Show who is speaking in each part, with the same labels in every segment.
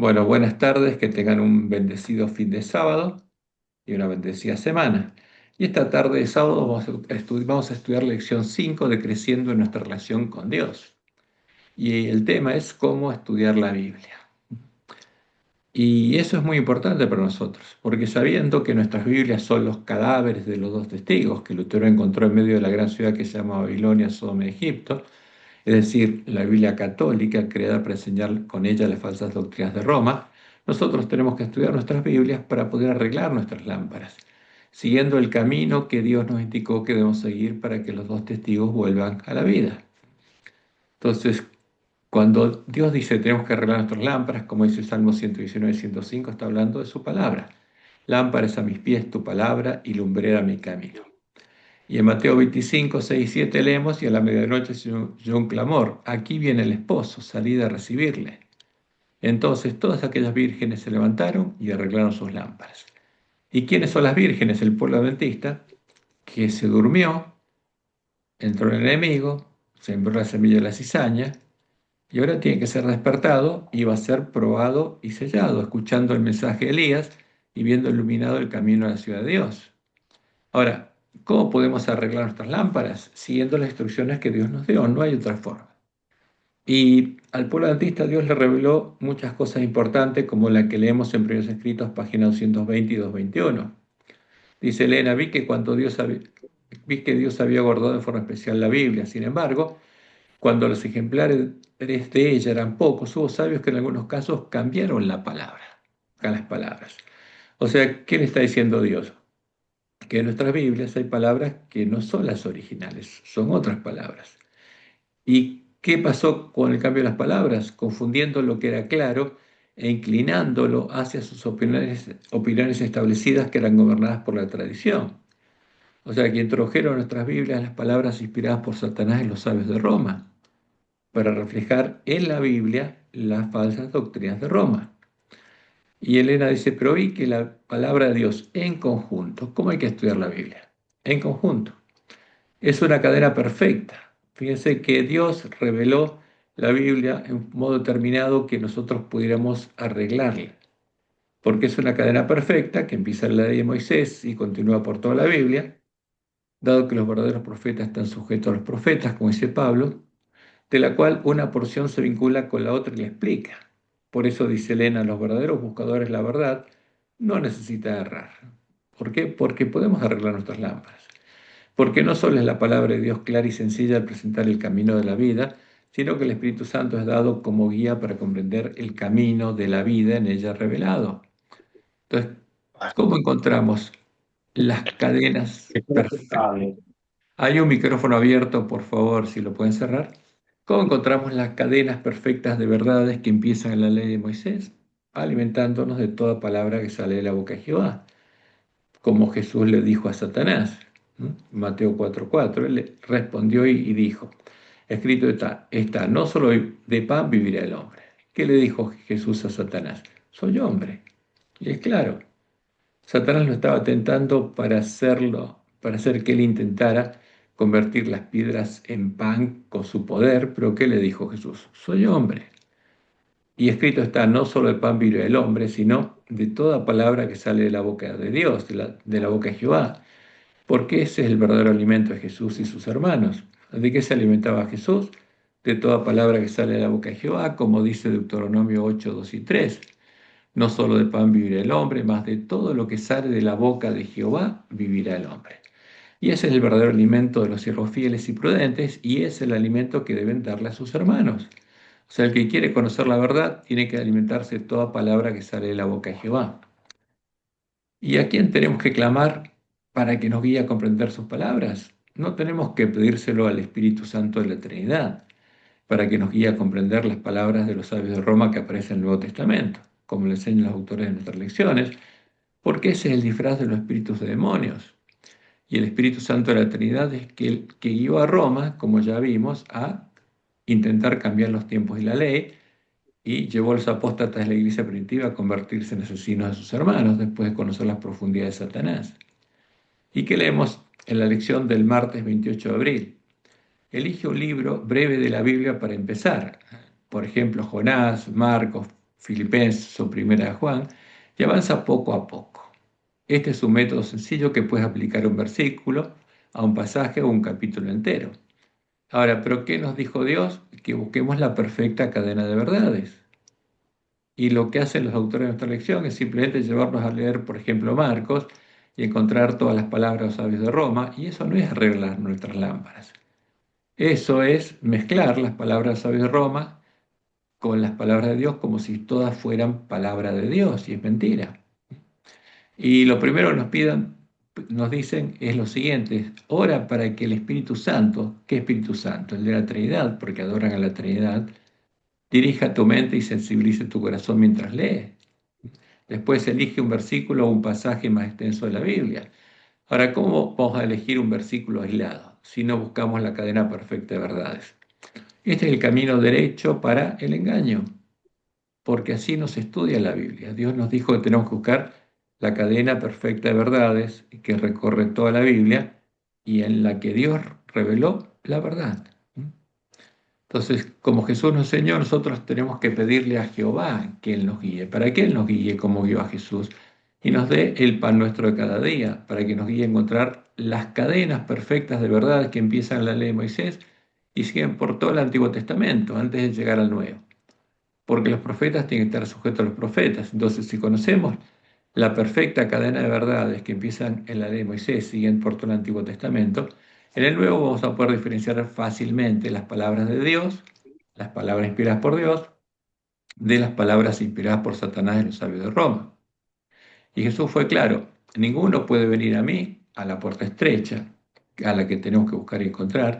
Speaker 1: Bueno, buenas tardes, que tengan un bendecido fin de sábado y una bendecida semana. Y esta tarde de sábado vamos a estudiar lección 5 de Creciendo en nuestra relación con Dios. Y el tema es cómo estudiar la Biblia. Y eso es muy importante para nosotros, porque sabiendo que nuestras Biblias son los cadáveres de los dos testigos que Lutero encontró en medio de la gran ciudad que se llama Babilonia, Sodoma y Egipto, es decir, la Biblia católica creada para enseñar con ella las falsas doctrinas de Roma, nosotros tenemos que estudiar nuestras Biblias para poder arreglar nuestras lámparas, siguiendo el camino que Dios nos indicó que debemos seguir para que los dos testigos vuelvan a la vida. Entonces, cuando Dios dice tenemos que arreglar nuestras lámparas, como dice Salmo 119, 105, está hablando de su palabra. Lámpara es a mis pies tu palabra y lumbrera mi camino. Y en Mateo 25, 6 y 7 leemos, y a la medianoche se oyó un clamor, aquí viene el esposo, salid a recibirle. Entonces todas aquellas vírgenes se levantaron y arreglaron sus lámparas. ¿Y quiénes son las vírgenes? El pueblo adventista, que se durmió, entró el enemigo, sembró la semilla de la cizaña, y ahora tiene que ser despertado y va a ser probado y sellado, escuchando el mensaje de Elías y viendo iluminado el camino a la ciudad de Dios. Ahora, ¿cómo podemos arreglar nuestras lámparas? Siguiendo las instrucciones que Dios nos dio, no hay otra forma. Y al pueblo adventista Dios le reveló muchas cosas importantes, como la que leemos en Primeros Escritos, páginas 220 y 221. Dice Elena, vi que Dios había guardado de forma especial la Biblia. Sin embargo, cuando los ejemplares de ella eran pocos, hubo sabios que en algunos casos cambiaron la palabra, a las palabras. O sea, ¿qué le está diciendo Dios? Que en nuestras Biblias hay palabras que no son las originales, son otras palabras. ¿Y qué pasó con el cambio de las palabras? Confundiendo lo que era claro e inclinándolo hacia sus opiniones establecidas que eran gobernadas por la tradición. O sea, que introdujeron a nuestras Biblias las palabras inspiradas por Satanás y los sabios de Roma, para reflejar en la Biblia las falsas doctrinas de Roma. Y Elena dice, pero vi que la palabra de Dios en conjunto, ¿cómo hay que estudiar la Biblia? En conjunto. Es una cadena perfecta. Fíjense que Dios reveló la Biblia en un modo determinado que nosotros pudiéramos arreglarla, porque es una cadena perfecta que empieza en la ley de Moisés y continúa por toda la Biblia, dado que los verdaderos profetas están sujetos a los profetas, como dice Pablo, de la cual una porción se vincula con la otra y la explica. Por eso dice Elena, los verdaderos buscadores de la verdad no necesitan errar. ¿Por qué? Porque podemos arreglar nuestras lámparas. Porque no solo es la palabra de Dios clara y sencilla al presentar el camino de la vida, sino que el Espíritu Santo es dado como guía para comprender el camino de la vida en ella revelado. Entonces, ¿cómo encontramos las cadenas perfectas? Hay un micrófono abierto, por favor, si lo pueden cerrar. ¿Cómo encontramos las cadenas perfectas de verdades que empiezan en la ley de Moisés? Alimentándonos de toda palabra que sale de la boca de Jehová, como Jesús le dijo a Satanás. Mateo 4:4, él le respondió y dijo, escrito está, no solo de pan vivirá el hombre. ¿Qué le dijo Jesús a Satanás? Soy hombre. Y es claro, Satanás lo estaba tentando para hacerlo, para hacer que él intentara convertir las piedras en pan con su poder, pero ¿qué le dijo Jesús? Soy hombre. Y escrito está, no solo de pan vive el hombre, sino de toda palabra que sale de la boca de Dios, de la boca de Jehová, porque ese es el verdadero alimento de Jesús y sus hermanos. ¿De qué se alimentaba Jesús? De toda palabra que sale de la boca de Jehová, como dice Deuteronomio 8, 2 y 3. No solo de pan vivirá el hombre, mas de todo lo que sale de la boca de Jehová vivirá el hombre. Y ese es el verdadero alimento de los siervos fieles y prudentes, y es el alimento que deben darle a sus hermanos. O sea, el que quiere conocer la verdad tiene que alimentarse de toda palabra que sale de la boca de Jehová. ¿Y a quién tenemos que clamar para que nos guíe a comprender sus palabras? No tenemos que pedírselo al Espíritu Santo de la Trinidad para que nos guíe a comprender las palabras de los sabios de Roma que aparecen en el Nuevo Testamento, como le enseñan los autores de nuestras lecciones, porque ese es el disfraz de los espíritus de demonios. Y el Espíritu Santo de la Trinidad es el que guió a Roma, como ya vimos, a intentar cambiar los tiempos y la ley, y llevó a los apóstatas de la iglesia primitiva a convertirse en asesinos de sus hermanos después de conocer las profundidades de Satanás. ¿Y qué leemos en la lección del martes 28 de abril? Elige un libro breve de la Biblia para empezar. Por ejemplo, Jonás, Marcos, Filipenses o Primera de Juan, y avanza poco a poco. Este es un método sencillo que puedes aplicar a un versículo, a un pasaje o un capítulo entero. Ahora, ¿pero qué nos dijo Dios? Que busquemos la perfecta cadena de verdades. Y lo que hacen los autores de nuestra lección es simplemente llevarnos a leer, por ejemplo, Marcos y encontrar todas las palabras de los sabios de Roma, y eso no es arreglar nuestras lámparas. Eso es mezclar las palabras de los sabios de Roma con las palabras de Dios como si todas fueran palabra de Dios, y es mentira. Y lo primero que nos dicen es lo siguiente: ora para que el Espíritu Santo, ¿qué Espíritu Santo? El de la Trinidad, porque adoran a la Trinidad, dirija tu mente y sensibilice tu corazón mientras lees. Después elige un versículo o un pasaje más extenso de la Biblia. Ahora, ¿cómo vamos a elegir un versículo aislado si no buscamos la cadena perfecta de verdades? Este es el camino derecho para el engaño, porque así no se estudia la Biblia. Dios nos dijo que tenemos que buscar la cadena perfecta de verdades que recorre toda la Biblia y en la que Dios reveló la verdad. Entonces, como Jesús nos enseñó, nosotros tenemos que pedirle a Jehová que Él nos guíe, para que Él nos guíe como guió a Jesús y nos dé el pan nuestro de cada día, para que nos guíe a encontrar las cadenas perfectas de verdad que empiezan en la ley de Moisés y siguen por todo el Antiguo Testamento antes de llegar al Nuevo. Porque los profetas tienen que estar sujetos a los profetas. Entonces, si conocemos la perfecta cadena de verdades que empiezan en la ley de Moisés, siguen por todo el Antiguo Testamento, en el Nuevo vamos a poder diferenciar fácilmente las palabras de Dios, las palabras inspiradas por Dios, de las palabras inspiradas por Satanás y los sabios de Roma. Y Jesús fue claro: ninguno puede venir a mí, a la puerta estrecha, a la que tenemos que buscar y encontrar,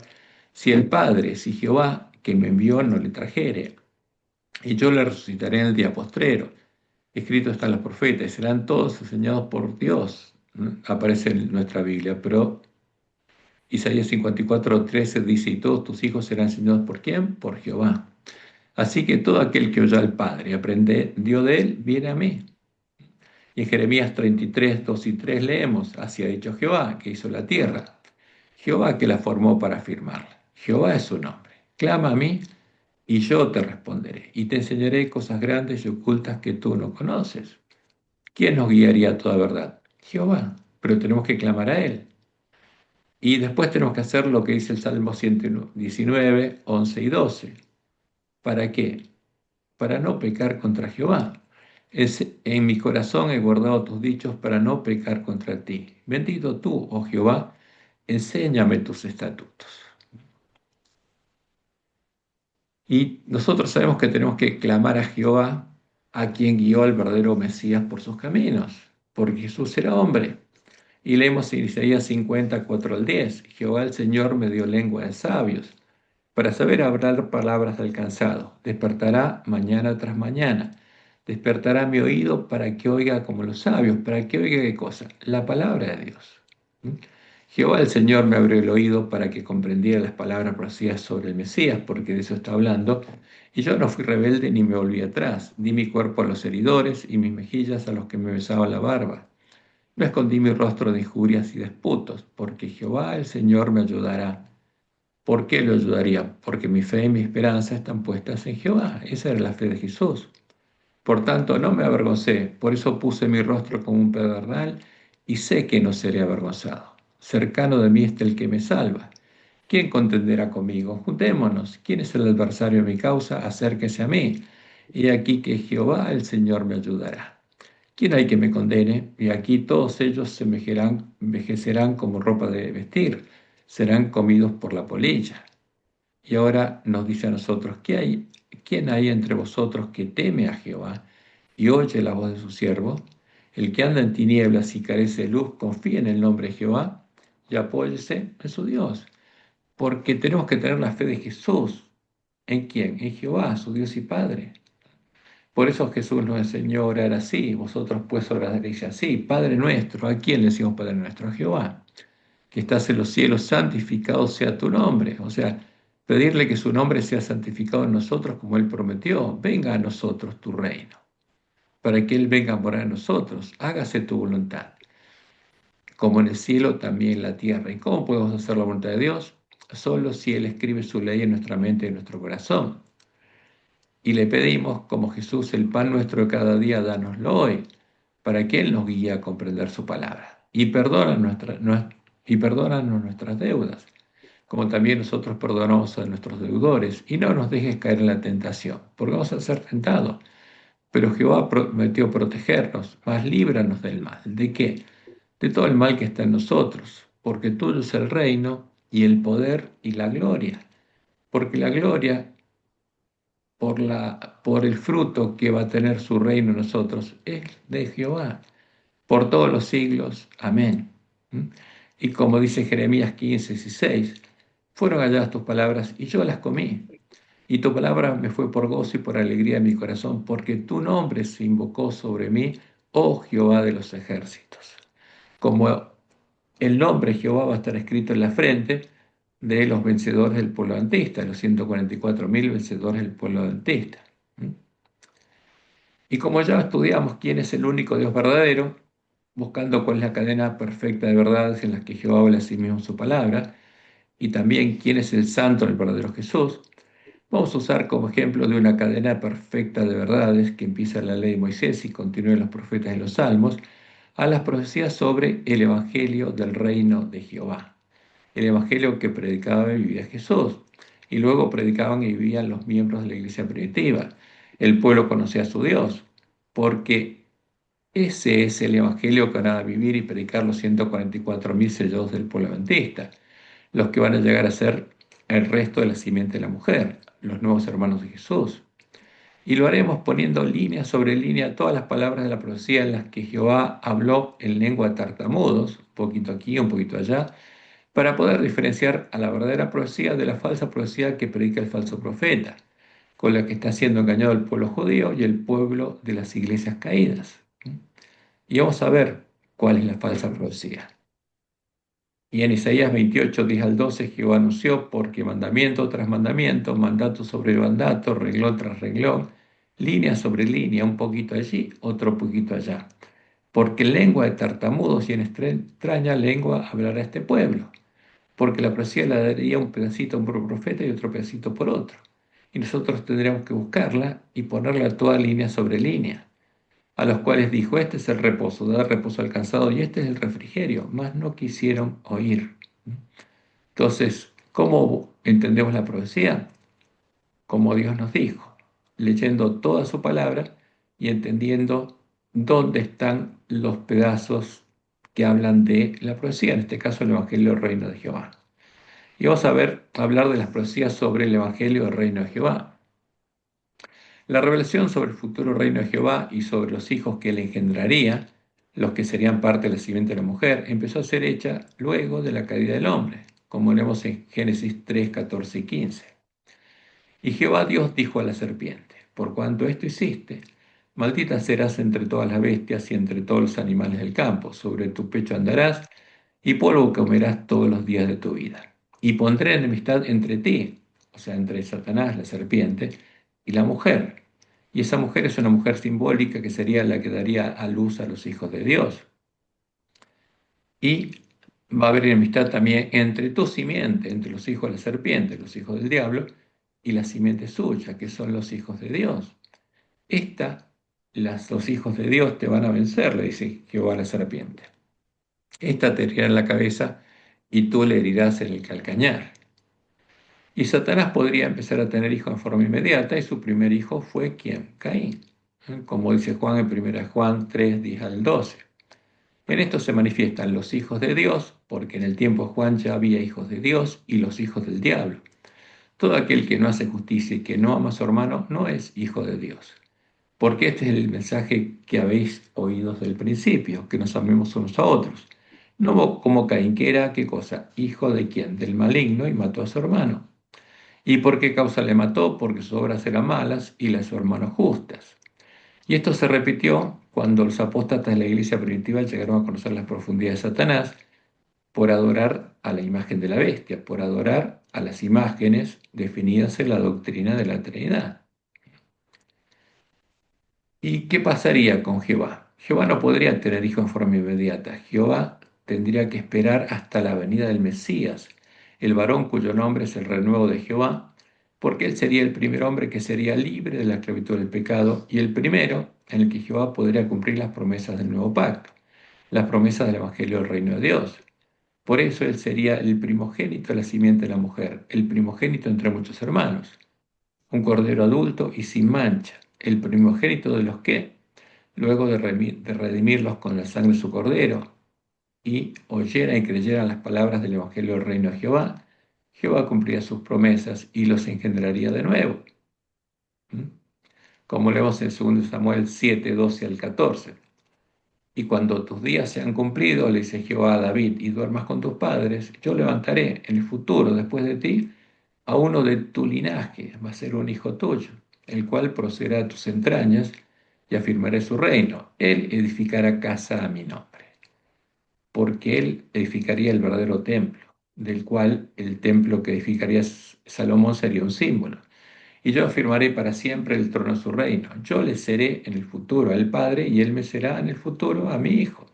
Speaker 1: si el Padre, si Jehová, que me envió, no le trajere. Y yo le resucitaré en el día postrero. Escrito están los profetas, y serán todos enseñados por Dios. ¿No? Aparece en nuestra Biblia, pero Isaías 54:13 dice: y todos tus hijos serán enseñados ¿por quién? Por Jehová. Así que todo aquel que oye al Padre y aprendió de él, viene a mí. Y en Jeremías 33:2 y 3 leemos: así ha dicho Jehová, que hizo la tierra, Jehová que la formó para afirmarla. Jehová es su nombre. Clama a mí y yo te responderé, y te enseñaré cosas grandes y ocultas que tú no conoces. ¿Quién nos guiaría a toda verdad? Jehová, pero tenemos que clamar a Él. Y después tenemos que hacer lo que dice el Salmo 119, 11 y 12. ¿Para qué? Para no pecar contra Jehová. En mi corazón he guardado tus dichos para no pecar contra ti. Bendito tú, oh Jehová, enséñame tus estatutos. Y nosotros sabemos que tenemos que clamar a Jehová, a quien guió al verdadero Mesías por sus caminos, porque Jesús era hombre. Y leemos en Isaías 54:10: Jehová el Señor me dio lengua de sabios, para saber hablar palabras del cansado. Despertará mañana tras mañana. Despertará mi oído para que oiga como los sabios. ¿Para que oiga qué cosa? La palabra de Dios. ¿Mm? Jehová el Señor me abrió el oído para que comprendiera las palabras profecías sobre el Mesías, porque de eso está hablando. Y yo no fui rebelde ni me volví atrás. Di mi cuerpo a los heridores y mis mejillas a los que me besaban la barba. No escondí mi rostro de injurias y disputos, porque Jehová el Señor me ayudará. ¿Por qué lo ayudaría? Porque mi fe y mi esperanza están puestas en Jehová. Esa era la fe de Jesús. Por tanto, no me avergoncé, por eso puse mi rostro como un pedernal y sé que no seré avergonzado. Cercano de mí está el que me salva. ¿Quién contenderá conmigo? Juntémonos. ¿Quién es el adversario de mi causa? Acérquese a mí. Y aquí que Jehová el Señor me ayudará. ¿Quién hay que me condene? Y aquí todos ellos se envejecerán como ropa de vestir, serán comidos por la polilla. Y ahora nos dice a nosotros: ¿quién hay entre vosotros que teme a Jehová y oye la voz de su siervo? El que anda en tinieblas y carece de luz, confía en el nombre de Jehová y apóyese en su Dios. Porque tenemos que tener la fe de Jesús. ¿En quién? En Jehová, su Dios y Padre. Por eso Jesús nos enseñó a orar así: vosotros pues oraréis así: Padre nuestro. ¿A quién le decimos Padre nuestro? A Jehová, que estás en los cielos, santificado sea tu nombre. O sea, pedirle que su nombre sea santificado en nosotros como Él prometió. Venga a nosotros tu reino, para que Él venga a morar en nosotros. Hágase tu voluntad, como en el cielo, también en la tierra. ¿Y cómo podemos hacer la voluntad de Dios? Solo si Él escribe su ley en nuestra mente y en nuestro corazón. y le pedimos, como Jesús, el pan nuestro de cada día, dánoslo hoy, para que Él nos guíe a comprender su palabra. Y perdónanos nuestras deudas, como también nosotros perdonamos a nuestros deudores, y no nos dejes caer en la tentación, porque vamos a ser tentados. Pero Jehová prometió protegernos, mas líbranos del mal. ¿De qué? De todo el mal que está en nosotros, porque tuyo es el reino y el poder y la gloria. Porque la gloria por el fruto que va a tener su reino en nosotros es de Jehová, por todos los siglos. Amén. ¿Mm? Y como dice Jeremías 15:16, fueron halladas tus palabras y yo las comí. Y tu palabra me fue por gozo y por alegría en mi corazón, porque tu nombre se invocó sobre mí, oh Jehová de los ejércitos. Como el nombre Jehová va a estar escrito en la frente de los vencedores del pueblo adventista, los 144.000 vencedores del pueblo adventista. ¿Mm? Y como ya estudiamos quién es el único Dios verdadero, buscando cuál es la cadena perfecta de verdades en las que Jehová habla a sí mismo en su palabra, y también quién es el santo, el verdadero Jesús, vamos a usar como ejemplo de una cadena perfecta de verdades que empieza en la ley de Moisés y continúa en los profetas y los salmos, a las profecías sobre el Evangelio del reino de Jehová. El Evangelio que predicaba y vivía Jesús, y luego predicaban y vivían los miembros de la iglesia primitiva. El pueblo conocía a su Dios, porque ese es el Evangelio que van a vivir y predicar los 144.000 sellados del pueblo adventista, los que van a llegar a ser el resto de la simiente de la mujer, los nuevos hermanos de Jesús. Y lo haremos poniendo línea sobre línea todas las palabras de la profecía en las que Jehová habló en lengua de tartamudos, un poquito aquí, un poquito allá, para poder diferenciar a la verdadera profecía de la falsa profecía que predica el falso profeta, con la que está siendo engañado el pueblo judío y el pueblo de las iglesias caídas. Y vamos a ver cuál es la falsa profecía. Y en Isaías 28, 10 al 12, Jehová anunció, porque mandamiento tras mandamiento, mandato sobre mandato, renglón tras renglón, línea sobre línea, un poquito allí, otro poquito allá. Porque lengua de tartamudos y en extraña lengua hablará este pueblo. Porque la profecía la daría un pedacito por un profeta y otro pedacito por otro. Y nosotros tendríamos que buscarla y ponerla toda línea sobre línea. A los cuales dijo, este es el reposo, dar reposo al cansado, y este es el refrigerio, mas no quisieron oír. Entonces, ¿cómo entendemos la profecía? Como Dios nos dijo, leyendo toda su palabra y entendiendo dónde están los pedazos que hablan de la profecía, en este caso el Evangelio del Reino de Jehová. Y vamos a hablar de las profecías sobre el Evangelio del Reino de Jehová. La revelación sobre el futuro reino de Jehová y sobre los hijos que él engendraría, los que serían parte de la simiente de la mujer, empezó a ser hecha luego de la caída del hombre, como leemos en Génesis 3, 14 y 15. Y Jehová Dios dijo a la serpiente, por cuanto esto hiciste, maldita serás entre todas las bestias y entre todos los animales del campo, sobre tu pecho andarás y polvo comerás todos los días de tu vida. Y pondré enemistad entre ti, o sea, entre Satanás, la serpiente, y la mujer. Y esa mujer es una mujer simbólica que sería la que daría a luz a los hijos de Dios. Y va a haber enemistad también entre tu simiente, entre los hijos de la serpiente, los hijos del diablo, y la simiente suya, que son los hijos de Dios. Los hijos de Dios te van a vencer, le dice Jehová a la serpiente. Esta te herirá en la cabeza y tú le herirás en el calcañar. Y Satanás podría empezar a tener hijos en forma inmediata, y su primer hijo fue ¿quién? Caín. Como dice Juan en 1 Juan 3, 10 al 12. En esto se manifiestan los hijos de Dios, porque en el tiempo de Juan ya había hijos de Dios y los hijos del diablo. Todo aquel que no hace justicia y que no ama a su hermano no es hijo de Dios. Porque este es el mensaje que habéis oído desde el principio, que nos amemos unos a otros. No como Caín, que era, ¿qué cosa? Hijo de quién? Del maligno, y mató a su hermano. ¿Y por qué causa le mató? Porque sus obras eran malas y las de su hermano justas. Y esto se repitió cuando los apóstatas de la iglesia primitiva llegaron a conocer las profundidades de Satanás por adorar a la imagen de la bestia, por adorar a las imágenes definidas en la doctrina de la Trinidad. ¿Y qué pasaría con Jehová? Jehová no podría tener hijos en forma inmediata. Jehová tendría que esperar hasta la venida del Mesías, el varón cuyo nombre es el renuevo de Jehová, porque él sería el primer hombre que sería libre de la esclavitud del pecado y el primero en el que Jehová podría cumplir las promesas del nuevo pacto, las promesas del Evangelio del Reino de Dios. Por eso él sería el primogénito de la simiente de la mujer, el primogénito entre muchos hermanos, un cordero adulto y sin mancha, el primogénito de los que, luego de redimirlos con la sangre de su cordero, y oyeran y creyeran las palabras del Evangelio del Reino de Jehová, Jehová cumplía sus promesas y los engendraría de nuevo. ¿Mm? Como leemos en 2 Samuel 7, 12 al 14. Y cuando tus días se han cumplido, le dice Jehová a David, y duermas con tus padres, yo levantaré en el futuro, después de ti, a uno de tu linaje, va a ser un hijo tuyo, el cual procederá a tus entrañas, y afirmaré su reino. Él edificará casa a mi nombre, porque él edificaría el verdadero templo, del cual el templo que edificaría Salomón sería un símbolo. Y yo afirmaré para siempre el trono de su reino. Yo le seré en el futuro al Padre, y él me será en el futuro a mi Hijo.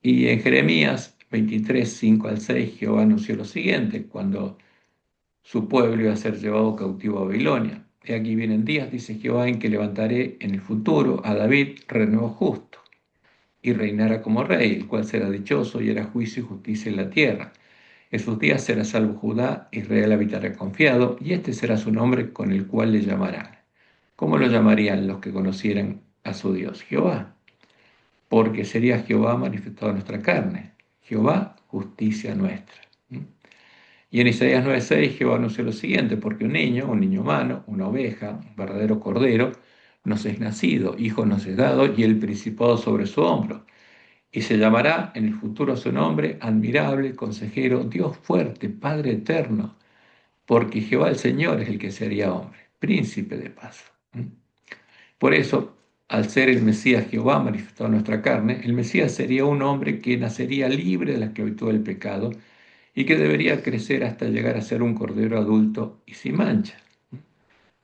Speaker 1: Y en Jeremías 23, 5 al 6, Jehová anunció lo siguiente, cuando su pueblo iba a ser llevado cautivo a Babilonia. He aquí vienen días, dice Jehová, en que levantaré en el futuro a David, renuevo justo, y reinará como rey, el cual será dichoso y hará juicio y justicia en la tierra. En sus días será salvo Judá, Israel habitará confiado, y este será su nombre con el cual le llamarán. ¿Cómo lo llamarían los que conocieran a su Dios? Jehová, porque sería Jehová manifestado en nuestra carne. Jehová, justicia nuestra. Y en Isaías 9:6 Jehová anunció lo siguiente, porque un niño humano, una oveja, un verdadero cordero, nos es nacido, hijo nos es dado, y el principado sobre su hombro. Y se llamará en el futuro su nombre, admirable, consejero, Dios fuerte, Padre eterno, porque Jehová el Señor es el que se haría hombre, príncipe de paz. Por eso, al ser el Mesías Jehová manifestado en nuestra carne, el Mesías sería un hombre que nacería libre de la esclavitud del pecado y que debería crecer hasta llegar a ser un cordero adulto y sin mancha,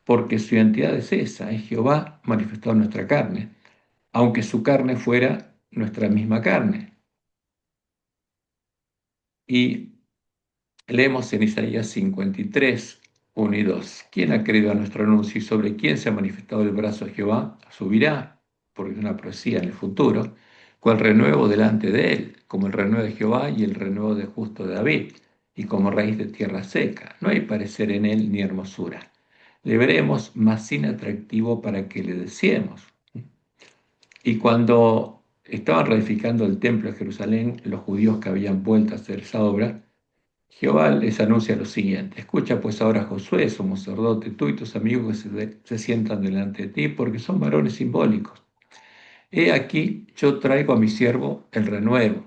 Speaker 1: porque su identidad es esa, es Jehová manifestado en nuestra carne, aunque su carne fuera nuestra misma carne. Y leemos en Isaías 53, 1 y 2. ¿Quién ha creído a nuestro anuncio y sobre quién se ha manifestado el brazo de Jehová? Subirá, porque es una profecía en el futuro, cual renuevo delante de él, como el renuevo de Jehová y el renuevo de justo de David, y como raíz de tierra seca. No hay parecer en él ni hermosura. Le veremos, mas sin atractivo para que le deseemos. Y cuando estaban reedificando el templo de Jerusalén, los judíos que habían vuelto a hacer esa obra, Jehová les anuncia lo siguiente: escucha pues ahora, Josué, sumo sacerdote, tú y tus amigos que se sientan delante de ti, porque son varones simbólicos. He aquí, yo traigo a mi siervo el renuevo.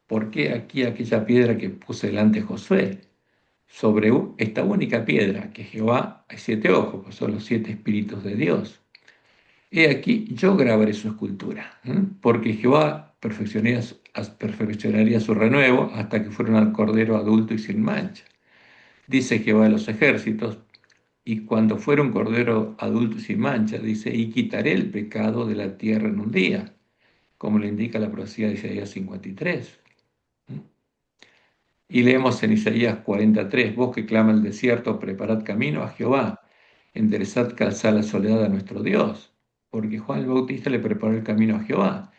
Speaker 1: ¿Por qué aquí aquella piedra que puse delante de Josué? Sobre esta única piedra, que Jehová, hay 7 ojos, pues son los 7 espíritus de Dios. He aquí, yo grabaré su escultura, porque Jehová perfeccionaría su renuevo hasta que fuera un cordero adulto y sin mancha. Dice Jehová de los ejércitos, y cuando fuera un cordero adulto y sin mancha, dice, y quitaré el pecado de la tierra en un día, como le indica la profecía de Isaías 53. Y leemos en Isaías 43, vos que clama el desierto, preparad camino a Jehová, enderezad, calzad la soledad a nuestro Dios, porque Juan el Bautista le preparó el camino a Jehová,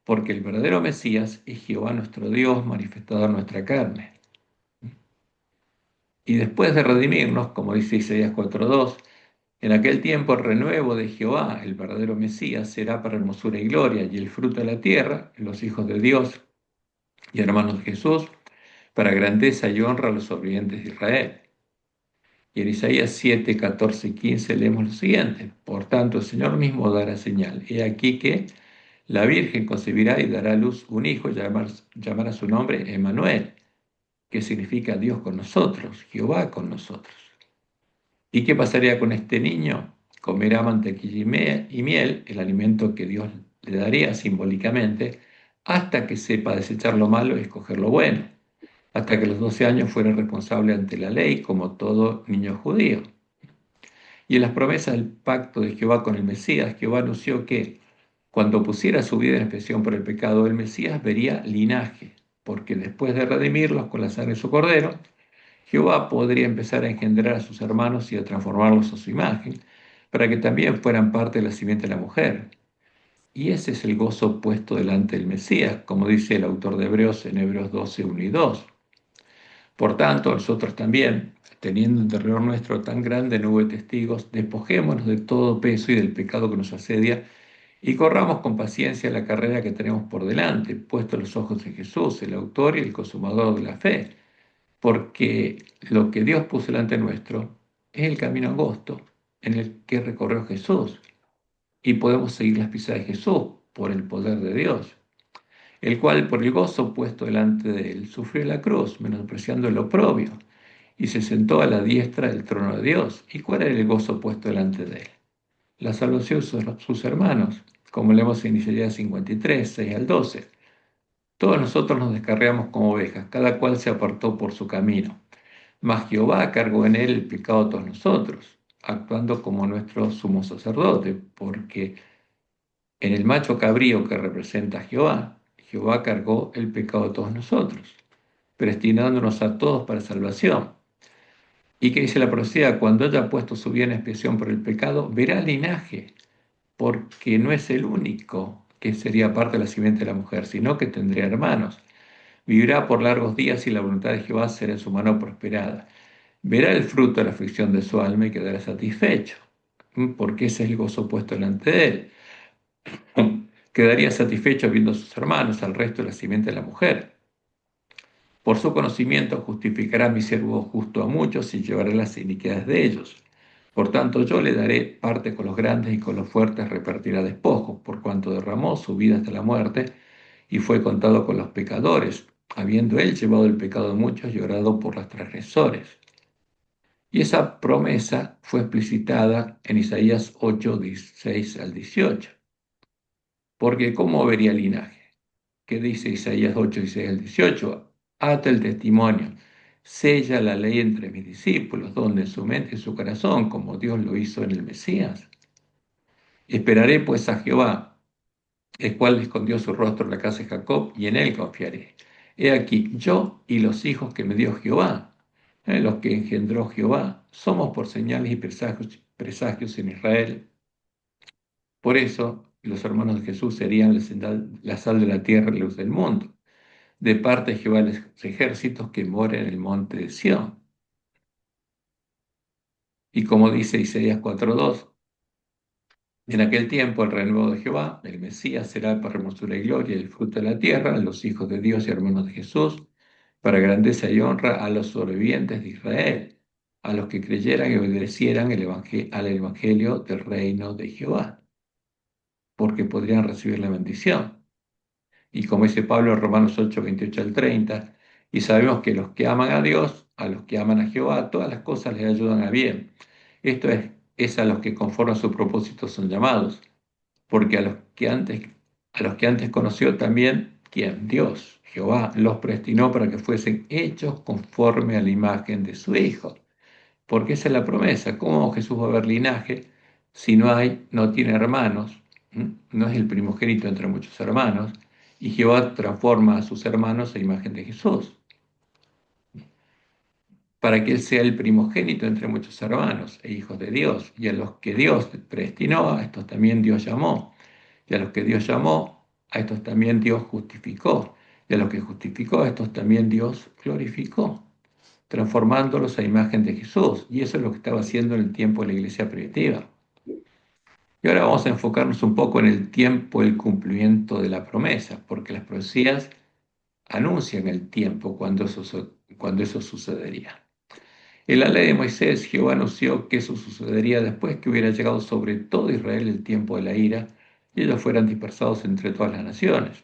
Speaker 1: porque el verdadero Mesías es Jehová nuestro Dios manifestado en nuestra carne. Y después de redimirnos, como dice Isaías 4:2, en aquel tiempo el renuevo de Jehová, el verdadero Mesías, será para hermosura y gloria, y el fruto de la tierra, los hijos de Dios y hermanos de Jesús, para grandeza y honra a los sobrevivientes de Israel. Y en Isaías 7, 14 y 15 leemos lo siguiente: por tanto, el Señor mismo dará señal. He aquí que la Virgen concebirá y dará a luz un hijo, llamará su nombre Emmanuel, que significa Dios con nosotros, Jehová con nosotros. ¿Y qué pasaría con este niño? Comerá mantequilla y miel, el alimento que Dios le daría simbólicamente, hasta que sepa desechar lo malo y escoger lo bueno, hasta que a los 12 años fuera responsable ante la ley, como todo niño judío. Y en las promesas del pacto de Jehová con el Mesías, Jehová anunció que cuando pusiera su vida en expiación por el pecado, el Mesías vería linaje, porque después de redimirlos con la sangre de su cordero, Jehová podría empezar a engendrar a sus hermanos y a transformarlos a su imagen, para que también fueran parte de la simiente de la mujer. Y ese es el gozo puesto delante del Mesías, como dice el autor de Hebreos en Hebreos 12, 1 y 2. Por tanto, nosotros también, teniendo en derredor nuestro tan grande nube de testigos, despojémonos de todo peso y del pecado que nos asedia y corramos con paciencia la carrera que tenemos por delante, puestos los ojos en Jesús, el autor y el consumador de la fe, porque lo que Dios puso delante nuestro es el camino angosto en el que recorrió Jesús y podemos seguir las pisadas de Jesús por el poder de Dios, el cual por el gozo puesto delante de él sufrió la cruz, menospreciando el oprobio, y se sentó a la diestra del trono de Dios. ¿Y cuál era el gozo puesto delante de él? La salvación de sus hermanos, como leemos en Isaías 53, 6 al 12. Todos nosotros nos descarriamos como ovejas, cada cual se apartó por su camino. Mas Jehová cargó en él el pecado de todos nosotros, actuando como nuestro sumo sacerdote, porque en el macho cabrío que representa a Jehová, Jehová cargó el pecado de todos nosotros, predestinándonos a todos para salvación. Y que dice la profecía, cuando haya puesto su bien en expiación por el pecado, verá linaje, porque no es el único que sería parte de la simiente de la mujer, sino que tendría hermanos. Vivirá por largos días y la voluntad de Jehová será en su mano prosperada. Verá el fruto de la aflicción de su alma y quedará satisfecho, porque ese es el gozo puesto delante de él. Quedaría satisfecho viendo a sus hermanos, al resto de la simiente de la mujer. Por su conocimiento justificará mi siervo justo a muchos y llevará las iniquidades de ellos. Por tanto, yo le daré parte con los grandes y con los fuertes repartirá despojos, por cuanto derramó su vida hasta la muerte y fue contado con los pecadores, habiendo él llevado el pecado de muchos y orado por los transgresores. Y esa promesa fue explicitada en Isaías 8, 16 al 18. Porque ¿cómo vería el linaje? ¿Qué dice Isaías 8, 16 al 18? Ata el testimonio, sella la ley entre mis discípulos, donde en su mente y su corazón, como Dios lo hizo en el Mesías. Esperaré pues a Jehová, el cual escondió su rostro en la casa de Jacob, y en él confiaré. He aquí, yo y los hijos que me dio Jehová, los que engendró Jehová, somos por señales y presagios en Israel. Por eso, los hermanos de Jesús serían la sal de la tierra y la luz del mundo, de parte de Jehová de los ejércitos que mora en el monte de Sión. Y como dice Isaías 4:2, en aquel tiempo el renuevo de Jehová, el Mesías, será para hermosura y gloria y el fruto de la tierra, los hijos de Dios y hermanos de Jesús, para grandeza y honra a los sobrevivientes de Israel, a los que creyeran y obedecieran al evangelio del reino de Jehová, porque podrían recibir la bendición. Y como dice Pablo en Romanos 8, 28 al 30, y sabemos que los que aman a Dios, a los que aman a Jehová, todas las cosas les ayudan a bien. Esto es a los que conforme a su propósito son llamados, porque a los que antes conoció también, ¿quién? Dios, Jehová, los predestinó para que fuesen hechos conforme a la imagen de su Hijo. Porque esa es la promesa. ¿Cómo Jesús va a ver linaje si no tiene hermanos? No es el primogénito entre muchos hermanos. Y Jehová transforma a sus hermanos a imagen de Jesús, para que Él sea el primogénito entre muchos hermanos e hijos de Dios. Y a los que Dios predestinó, a estos también Dios llamó. Y a los que Dios llamó, a estos también Dios justificó. Y a los que justificó, a estos también Dios glorificó, transformándolos a imagen de Jesús. Y eso es lo que estaba haciendo en el tiempo de la iglesia primitiva. Y ahora vamos a enfocarnos un poco en el tiempo del cumplimiento de la promesa, porque las profecías anuncian el tiempo cuando eso sucedería. En la ley de Moisés, Jehová anunció que eso sucedería después que hubiera llegado sobre todo Israel el tiempo de la ira y ellos fueran dispersados entre todas las naciones.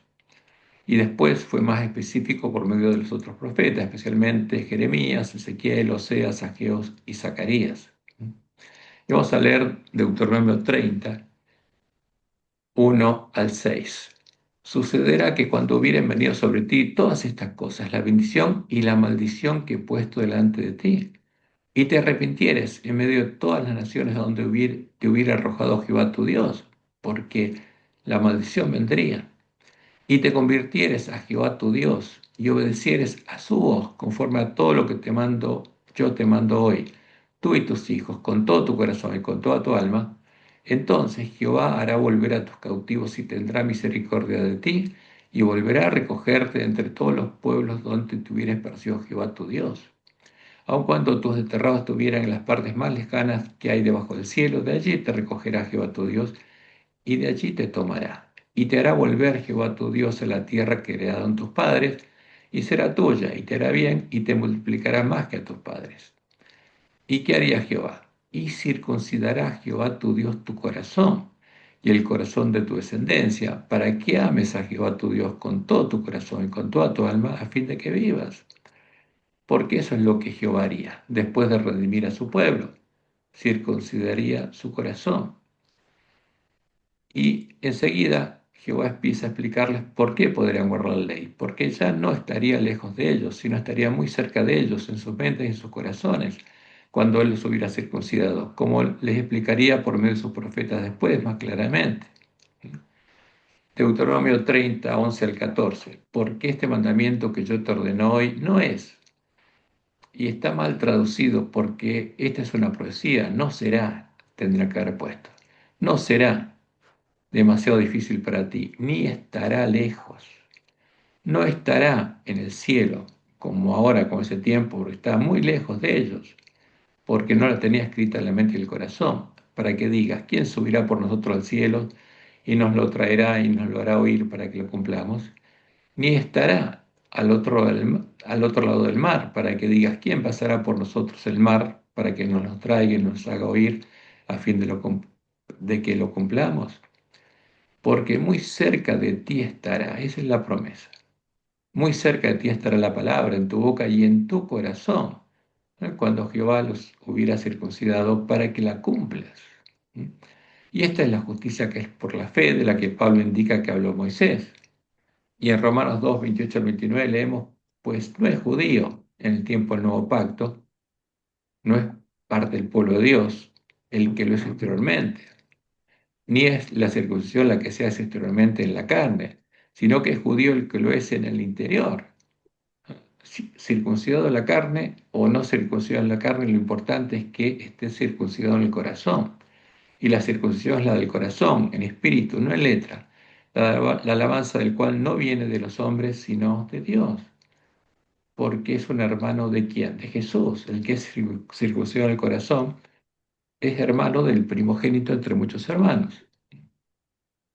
Speaker 1: Y después fue más específico por medio de los otros profetas, especialmente Jeremías, Ezequiel, Oseas, Ageo y Zacarías. Y vamos a leer Deuteronomio 30, 1 al 6. Sucederá que cuando hubieren venido sobre ti todas estas cosas, la bendición y la maldición que he puesto delante de ti, y te arrepintieres en medio de todas las naciones a donde te hubiera arrojado Jehová tu Dios, porque la maldición vendría, y te convirtieres a Jehová tu Dios, y obedecieres a su voz, conforme a todo lo que te mando yo te mando hoy, tú y tus hijos, con todo tu corazón y con toda tu alma, entonces Jehová hará volver a tus cautivos y tendrá misericordia de ti, y volverá a recogerte de entre todos los pueblos donde te hubiera esparcido Jehová tu Dios. Aun cuando tus desterrados estuvieran en las partes más lejanas que hay debajo del cielo, de allí te recogerá Jehová tu Dios, y de allí te tomará. Y te hará volver Jehová tu Dios a la tierra que heredaron tus padres, y será tuya, y te hará bien, y te multiplicará más que a tus padres. ¿Y qué haría Jehová? Y circuncidará Jehová tu Dios tu corazón y el corazón de tu descendencia, para que ames a Jehová tu Dios con todo tu corazón y con toda tu alma, a fin de que vivas. Porque eso es lo que Jehová haría, después de redimir a su pueblo, circuncidaría su corazón. Y enseguida Jehová empieza a explicarles por qué podrían guardar la ley, porque ya no estaría lejos de ellos, sino estaría muy cerca de ellos, en sus mentes y en sus corazones, cuando Él los hubiera circuncidado, como les explicaría por medio de sus profetas después, más claramente. Deuteronomio 30, 11 al 14, porque este mandamiento que yo te ordeno hoy no es, y está mal traducido porque esta es una profecía, no será, tendrá que haber puesto, no será demasiado difícil para ti, ni estará lejos. No estará en el cielo, como ahora, con ese tiempo, porque está muy lejos de ellos, porque no la tenía escrita en la mente y el corazón, para que digas, ¿quién subirá por nosotros al cielo y nos lo traerá y nos lo hará oír para que lo cumplamos? Ni estará al otro lado del mar, para que digas, ¿quién pasará por nosotros el mar para que nos lo traiga y nos haga oír a fin de que lo cumplamos? Porque muy cerca de ti estará, esa es la promesa. Muy cerca de ti estará la palabra en tu boca y en tu corazón, ¿no? Cuando Jehová los hubiera circuncidado para que la cumplas. ¿Mm? Y esta es la justicia que es por la fe, de la que Pablo indica que habló Moisés. Y en Romanos 2, 28 al 29 leemos, pues no es judío en el tiempo del nuevo pacto, no es parte del pueblo de Dios el que lo es exteriormente, ni es la circuncisión la que se hace exteriormente en la carne, sino que es judío el que lo es en el interior. Circuncidado en la carne o no circuncidado en la carne, lo importante es que esté circuncidado en el corazón. Y la circuncisión es la del corazón, en espíritu, no en letra, la alabanza del cual no viene de los hombres, sino de Dios. Porque es un hermano de quién? De Jesús. El que es circuncidado en el corazón es hermano del primogénito entre muchos hermanos.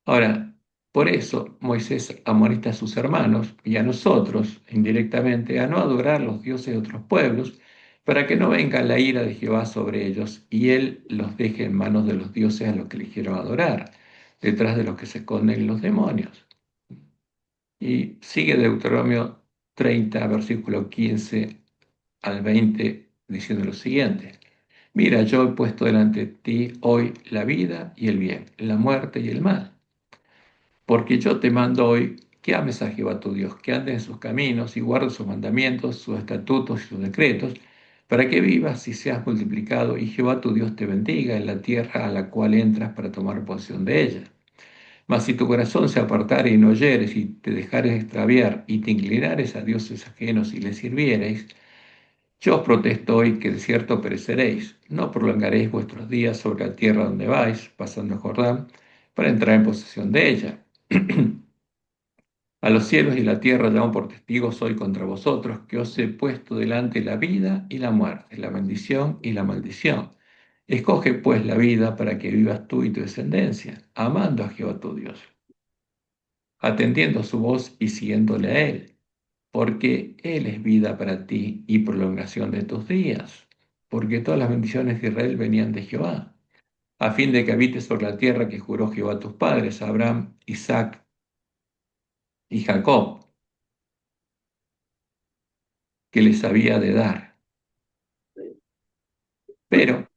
Speaker 1: Ahora, por eso Moisés amonesta a sus hermanos y a nosotros, indirectamente, a no adorar los dioses de otros pueblos, para que no venga la ira de Jehová sobre ellos y él los deje en manos de los dioses a los que eligieron adorar, detrás de los que se esconden los demonios. Y sigue Deuteronomio 30, versículo 15 al 20, diciendo lo siguiente. Mira, yo he puesto delante de ti hoy la vida y el bien, la muerte y el mal. Porque yo te mando hoy que ames a Jehová tu Dios, que andes en sus caminos y guardes sus mandamientos, sus estatutos y sus decretos, para que vivas y seas multiplicado, y Jehová tu Dios te bendiga en la tierra a la cual entras para tomar posesión de ella. Mas si tu corazón se apartare y no oyeres, y te dejares extraviar, y te inclinares a dioses ajenos y les sirviereis, yo os protesto hoy que de cierto pereceréis. No prolongaréis vuestros días sobre la tierra donde vais, pasando el Jordán, para entrar en posesión de ella. A los cielos y la tierra llamo por testigos hoy contra vosotros, que os he puesto delante la vida y la muerte, la bendición y la maldición. Escoge pues la vida para que vivas tú y tu descendencia, amando a Jehová tu Dios, atendiendo a su voz y siguiéndole a Él, porque Él es vida para ti y prolongación de tus días, porque todas las bendiciones de Israel venían de Jehová, a fin de que habites sobre la tierra que juró Jehová a tus padres, Abraham, Isaac y Jacob, que les había de dar. Pero,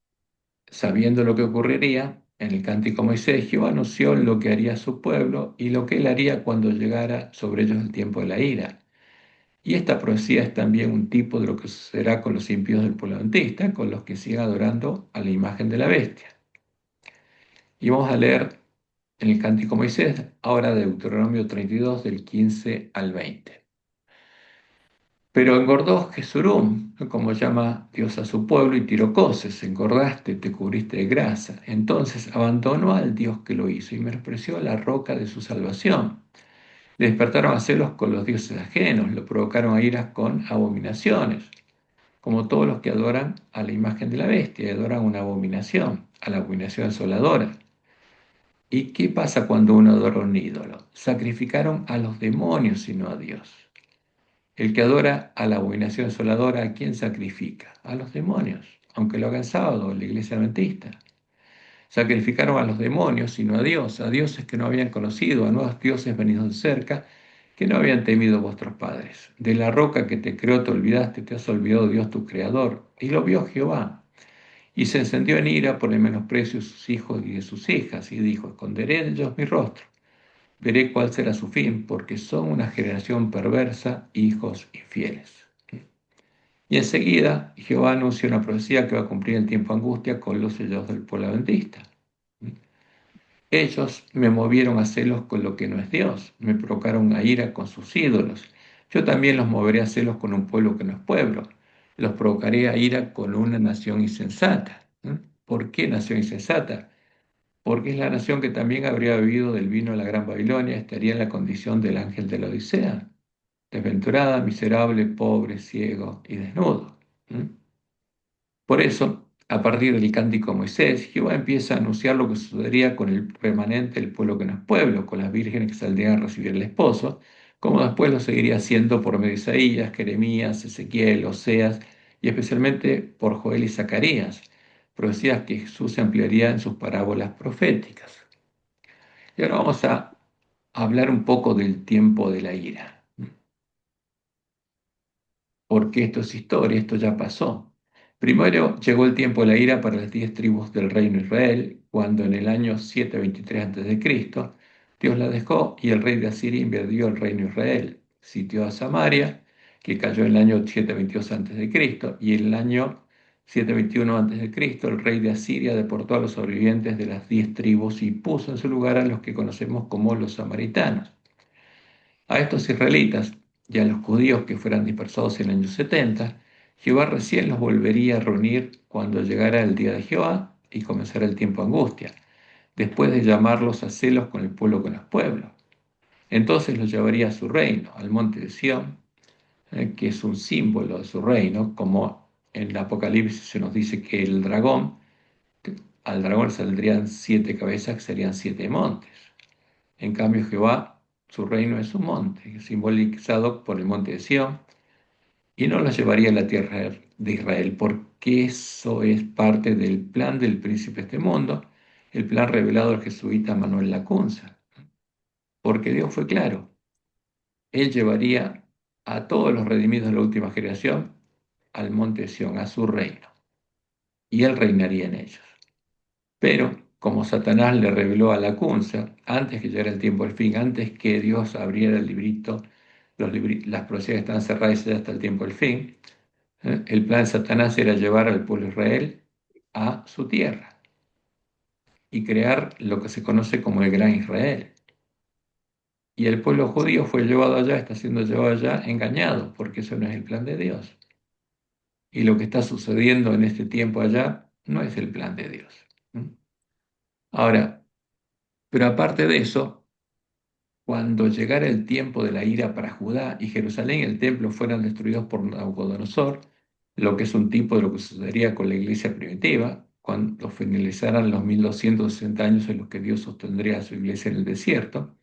Speaker 1: sabiendo lo que ocurriría, en el cántico Moisés, Jehová anunció lo que haría a su pueblo y lo que él haría cuando llegara sobre ellos el tiempo de la ira. Y esta profecía es también un tipo de lo que sucederá con los impíos del pueblo adventista, con los que sigan adorando a la imagen de la bestia. Y vamos a leer en el cántico Moisés, ahora de Deuteronomio 32, del 15 al 20. Pero engordó Jesurum, como llama Dios a su pueblo, y tiró coces, engordaste, te cubriste de grasa. Entonces abandonó al Dios que lo hizo y menospreció la roca de su salvación. Le despertaron a celos con los dioses ajenos, lo provocaron a iras con abominaciones, como todos los que adoran a la imagen de la bestia y adoran una abominación, a la abominación asoladora. ¿Y qué pasa cuando uno adora un ídolo? Sacrificaron a los demonios y no a Dios. El que adora a la abominación asoladora, ¿a quién sacrifica? A los demonios, aunque lo hagan sábado en la iglesia adventista. Sacrificaron a los demonios y no a dioses que no habían conocido, a nuevos dioses venidos de cerca, que no habían temido vuestros padres. De la roca que te creó te olvidaste, te has olvidado Dios tu creador. Y lo vio Jehová, y se encendió en ira por el menosprecio de sus hijos y de sus hijas, y dijo, esconderé de ellos mi rostro, veré cuál será su fin, porque son una generación perversa, hijos infieles. Y enseguida Jehová anuncia una profecía que va a cumplir el tiempo de angustia con los sellos del pueblo adventista. Ellos me movieron a celos con lo que no es Dios, me provocaron a ira con sus ídolos. Yo también los moveré a celos con un pueblo que no es pueblo. Los provocaré a ira con una nación insensata. ¿Por qué nación insensata? Porque es la nación que también habría bebido del vino de la Gran Babilonia, estaría en la condición del ángel de la Odisea, desventurada, miserable, pobre, ciego y desnudo. Por eso, a partir del cántico de Moisés, Jehová empieza a anunciar lo que sucedería con el remanente del pueblo que no es pueblo, con las vírgenes que saldrían a recibir al esposo, como después lo seguiría haciendo por medio de Isaías, Jeremías, Ezequiel, Oseas y especialmente por Joel y Zacarías, profecías que Jesús emplearía en sus parábolas proféticas. Y ahora vamos a hablar un poco del tiempo de la ira, porque esto es historia, esto ya pasó. Primero llegó el tiempo de la ira para las 10 tribus del reino de Israel, cuando en el año 723 a.C. Dios la dejó y el rey de Asiria invadió el reino de Israel. Sitió a Samaria, que cayó en el año 722 a.C., y en el año 721 a.C. el rey de Asiria deportó a los sobrevivientes de las 10 tribus y puso en su lugar a los que conocemos como los samaritanos. A estos israelitas y a los judíos que fueran dispersados en el año 70, Jehová recién los volvería a reunir cuando llegara el día de Jehová y comenzara el tiempo de angustia, después de llamarlos a celos con el pueblo con los pueblos. Entonces los llevaría a su reino, al monte de Sión, que es un símbolo de su reino, como en el Apocalipsis se nos dice que el dragón, al dragón saldrían 7 cabezas, que serían 7 montes. En cambio, Jehová, su reino es un monte, simbolizado por el monte de Sión, y no los llevaría a la tierra de Israel, porque eso es parte del plan del príncipe de este mundo, el plan revelado al jesuita Manuel Lacunza. Porque Dios fue claro, Él llevaría a todos los redimidos de la última generación al monte de Sión, a su reino, y Él reinaría en ellos. Pero como Satanás le reveló a Lacunza, antes que llegara el tiempo del fin, antes que Dios abriera el librito, las profecías están cerradas ya hasta el tiempo del fin, el plan de Satanás era llevar al pueblo de Israel a su tierra y crear lo que se conoce como el Gran Israel. Y el pueblo judío fue llevado allá, está siendo llevado allá engañado, porque eso no es el plan de Dios. Y lo que está sucediendo en este tiempo allá no es el plan de Dios. Ahora, pero aparte de eso, cuando llegara el tiempo de la ira para Judá y Jerusalén y el templo fueran destruidos por Nabucodonosor, lo que es un tipo de lo que sucedería con la iglesia primitiva, cuando finalizaran los 1260 años en los que Dios sostendría a su iglesia en el desierto,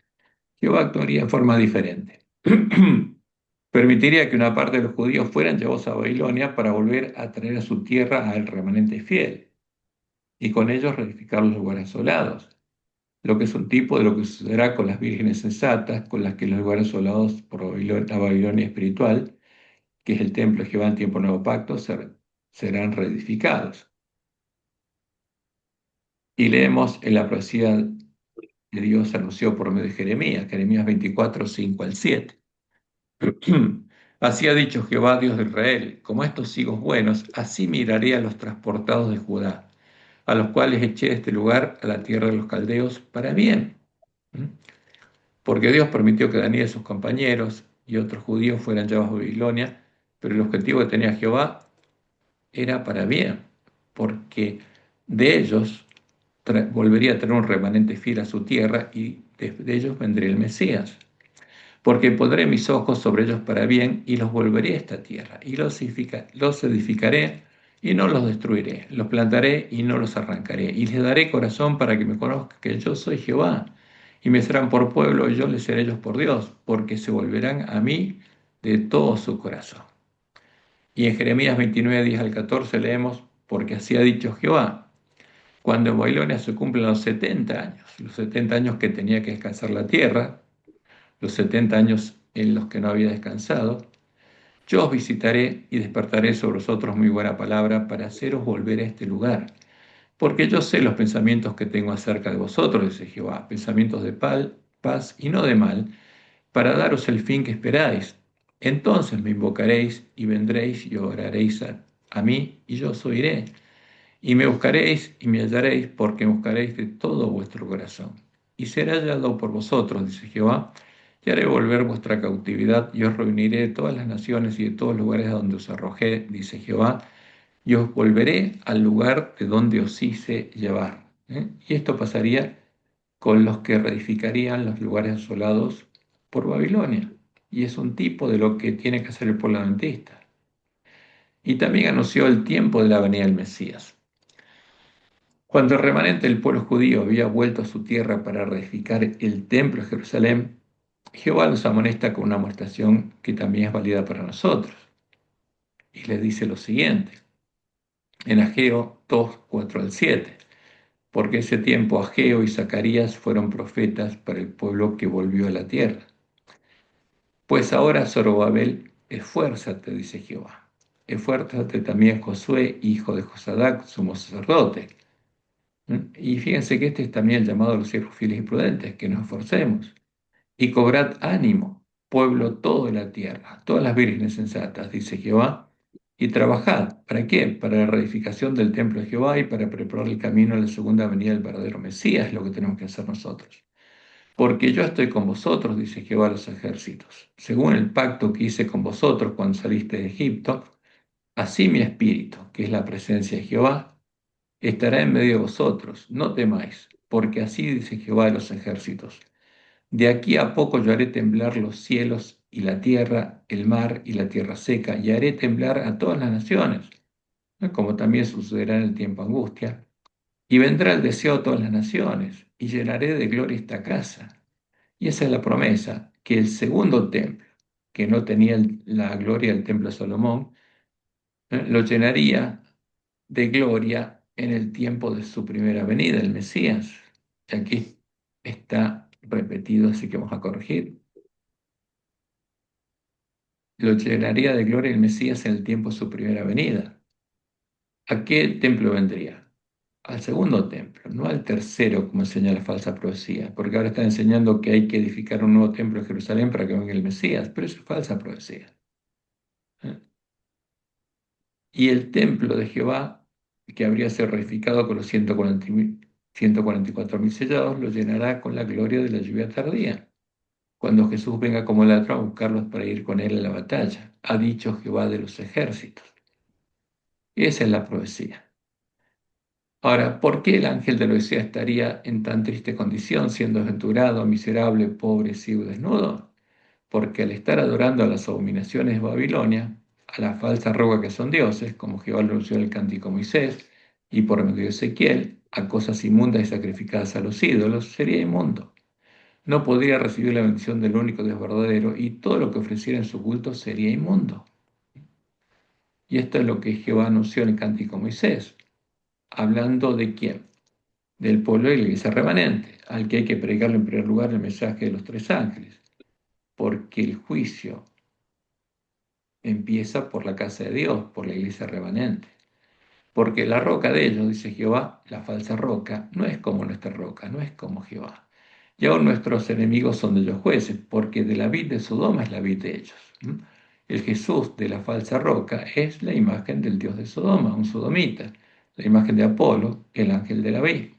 Speaker 1: Jehová actuaría en forma diferente. Permitiría que una parte de los judíos fueran llevados a Babilonia para volver a traer a su tierra al remanente fiel y con ellos reedificar los lugares asolados, lo que es un tipo de lo que sucederá con las vírgenes sensatas, con las que los lugares asolados por la Babilonia espiritual, que es el templo de Jehová en tiempo nuevo pacto, serán reedificados. Y leemos en la profecía que Dios anunció por medio de Jeremías 24, 5 al 7. Así ha dicho Jehová, Dios de Israel, como estos higos buenos, así miraré a los transportados de Judá, a los cuales eché de este lugar a la tierra de los caldeos para bien. Porque Dios permitió que Daniel y sus compañeros y otros judíos fueran llevados a Babilonia pero el objetivo que tenía Jehová era para bien, porque de ellos volvería a tener un remanente fiel a su tierra y de ellos vendría el Mesías. Porque pondré mis ojos sobre ellos para bien y los volveré a esta tierra y los edificaré y no los destruiré, los plantaré y no los arrancaré y les daré corazón para que me conozcan que yo soy Jehová y me serán por pueblo y yo les seré ellos por Dios, porque se volverán a mí de todo su corazón. Y en Jeremías 29, 10 al 14 leemos, porque así ha dicho Jehová, cuando en Babilonia se cumplen los 70 años que tenía que descansar la tierra, los 70 años en los que no había descansado, yo os visitaré y despertaré sobre vosotros muy buena palabra para haceros volver a este lugar. Porque yo sé los pensamientos que tengo acerca de vosotros, dice Jehová, pensamientos de paz y no de mal, para daros el fin que esperáis. Entonces me invocaréis y vendréis y oraréis a mí y yo os oiré. Y me buscaréis y me hallaréis porque me buscaréis de todo vuestro corazón. Y será hallado por vosotros, dice Jehová, y haré volver vuestra cautividad y os reuniré de todas las naciones y de todos los lugares a donde os arrojé, dice Jehová, y os volveré al lugar de donde os hice llevar. Y esto pasaría con los que reedificarían los lugares asolados por Babilonia. Y es un tipo de lo que tiene que hacer el pueblo adventista. Y también anunció el tiempo de la venida del Mesías. Cuando el remanente del pueblo judío había vuelto a su tierra para reedificar el templo de Jerusalén, Jehová los amonesta con una amonestación que también es válida para nosotros. Y les dice lo siguiente, en Ageo 2, 4 al 7, porque ese tiempo Ageo y Zacarías fueron profetas para el pueblo que volvió a la tierra. Pues ahora, Zorobabel, esfuérzate, dice Jehová. Esfuérzate también Josué, hijo de Josadac, sumo sacerdote. Y fíjense que este es también el llamado a los siervos fieles y prudentes, que nos esforcemos. Y cobrad ánimo, pueblo todo de la tierra, todas las vírgenes sensatas, dice Jehová, y trabajad. ¿Para qué? Para la reedificación del templo de Jehová y para preparar el camino a la segunda venida del verdadero Mesías, es lo que tenemos que hacer nosotros. Porque yo estoy con vosotros, dice Jehová a los ejércitos, según el pacto que hice con vosotros cuando saliste de Egipto, así mi espíritu, que es la presencia de Jehová, estará en medio de vosotros, no temáis, porque así dice Jehová de los ejércitos. De aquí a poco yo haré temblar los cielos y la tierra, el mar y la tierra seca, y haré temblar a todas las naciones, ¿no? Como también sucederá en el tiempo angustia. Y vendrá el deseo de todas las naciones, y llenaré de gloria esta casa. Y esa es la promesa, que el segundo templo, que no tenía la gloria del templo de Salomón, lo llenaría de gloria en el tiempo de su primera venida, el Mesías. Y aquí está repetido, así que vamos a corregir. Lo llenaría de gloria el Mesías en el tiempo de su primera venida. ¿A qué templo vendría? Al segundo templo, no al tercero, como enseña la falsa profecía, porque ahora está enseñando que hay que edificar un nuevo templo en Jerusalén para que venga el Mesías, pero eso es falsa profecía. ¿Eh? Y el templo de Jehová, que habría sido reedificado con los 144.000 sellados, lo llenará con la gloria de la lluvia tardía, cuando Jesús venga como ladrón a buscarlos para ir con él a la batalla, ha dicho Jehová de los ejércitos. Esa es la profecía. Ahora, ¿por qué el ángel de la Odisea estaría en tan triste condición, siendo desventurado, miserable, pobre, ciego y desnudo? Porque al estar adorando a las abominaciones de Babilonia, a la falsa roca que son dioses, como Jehová lo anunció en el cántico Moisés, y por medio de Ezequiel, a cosas inmundas y sacrificadas a los ídolos, sería inmundo. No podría recibir la bendición del único Dios verdadero, y todo lo que ofreciera en su culto sería inmundo. Y esto es lo que Jehová anunció en el cántico Moisés, hablando de quién, del pueblo de la iglesia remanente, al que hay que predicarle en primer lugar el mensaje de los tres ángeles, porque el juicio empieza por la casa de Dios, por la iglesia remanente. Porque la roca de ellos, dice Jehová, la falsa roca, no es como nuestra roca, no es como Jehová. Y aún nuestros enemigos son de ellos jueces, porque de la vid de Sodoma es la vid de ellos. El Jesús de la falsa roca es la imagen del dios de Sodoma, un sodomita, la imagen de Apolo, el ángel de la vid,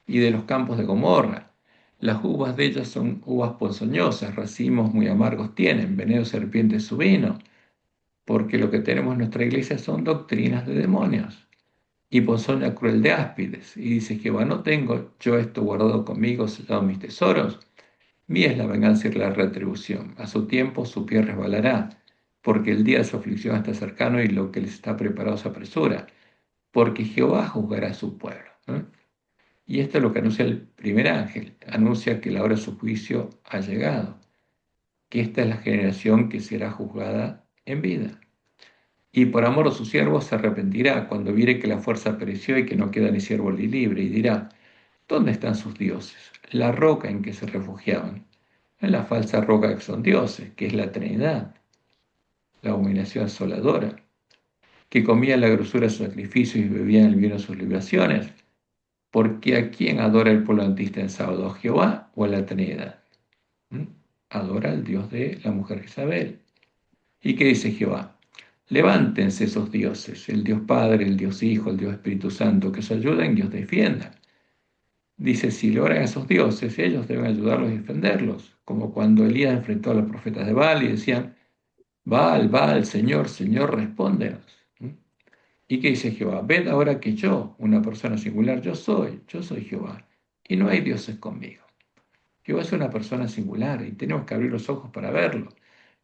Speaker 1: y de los campos de Gomorra. Las uvas de ellas son uvas ponzoñosas, racimos muy amargos tienen, veneno de serpiente su vino. porque lo que tenemos en nuestra iglesia son doctrinas de demonios y ponzoña cruel de áspides. Y dice Jehová, no tengo yo esto guardado conmigo, sellado en mis tesoros. Mía es la venganza y la retribución. A su tiempo su pie resbalará, porque el día de su aflicción está cercano y lo que les está preparado se apresura, porque Jehová juzgará a su pueblo. ¿Eh? Y esto es lo que anuncia el primer ángel. Anuncia que la hora de su juicio ha llegado, que esta es la generación que será juzgada en vida. Y por amor a sus siervos se arrepentirá cuando viere que la fuerza pereció y que no queda ni siervo ni libre, y dirá, ¿dónde están sus dioses? La roca en que se refugiaban. En la falsa roca que son dioses, que es la Trinidad, la abominación asoladora, que comían la grosura de sus sacrificios y bebían el vino de sus libaciones. Porque ¿a quién adora el pueblo antista en sábado? ¿A Jehová o a la Trinidad? ¿Mm? Adora al Dios de la mujer Jezabel. ¿Y qué dice Jehová? Levántense esos dioses, el Dios Padre, el Dios Hijo, el Dios Espíritu Santo, que os ayuden y os defiendan. Dice, si le oran a esos dioses, ellos deben ayudarlos y defenderlos, como cuando Elías enfrentó a los profetas de Baal y decían, Baal, Baal, Señor, Señor, respóndenos. ¿Mm? ¿Y qué dice Jehová? Ved ahora que yo, una persona singular, yo soy Jehová, y no hay dioses conmigo. Jehová es una persona singular y tenemos que abrir los ojos para verlo.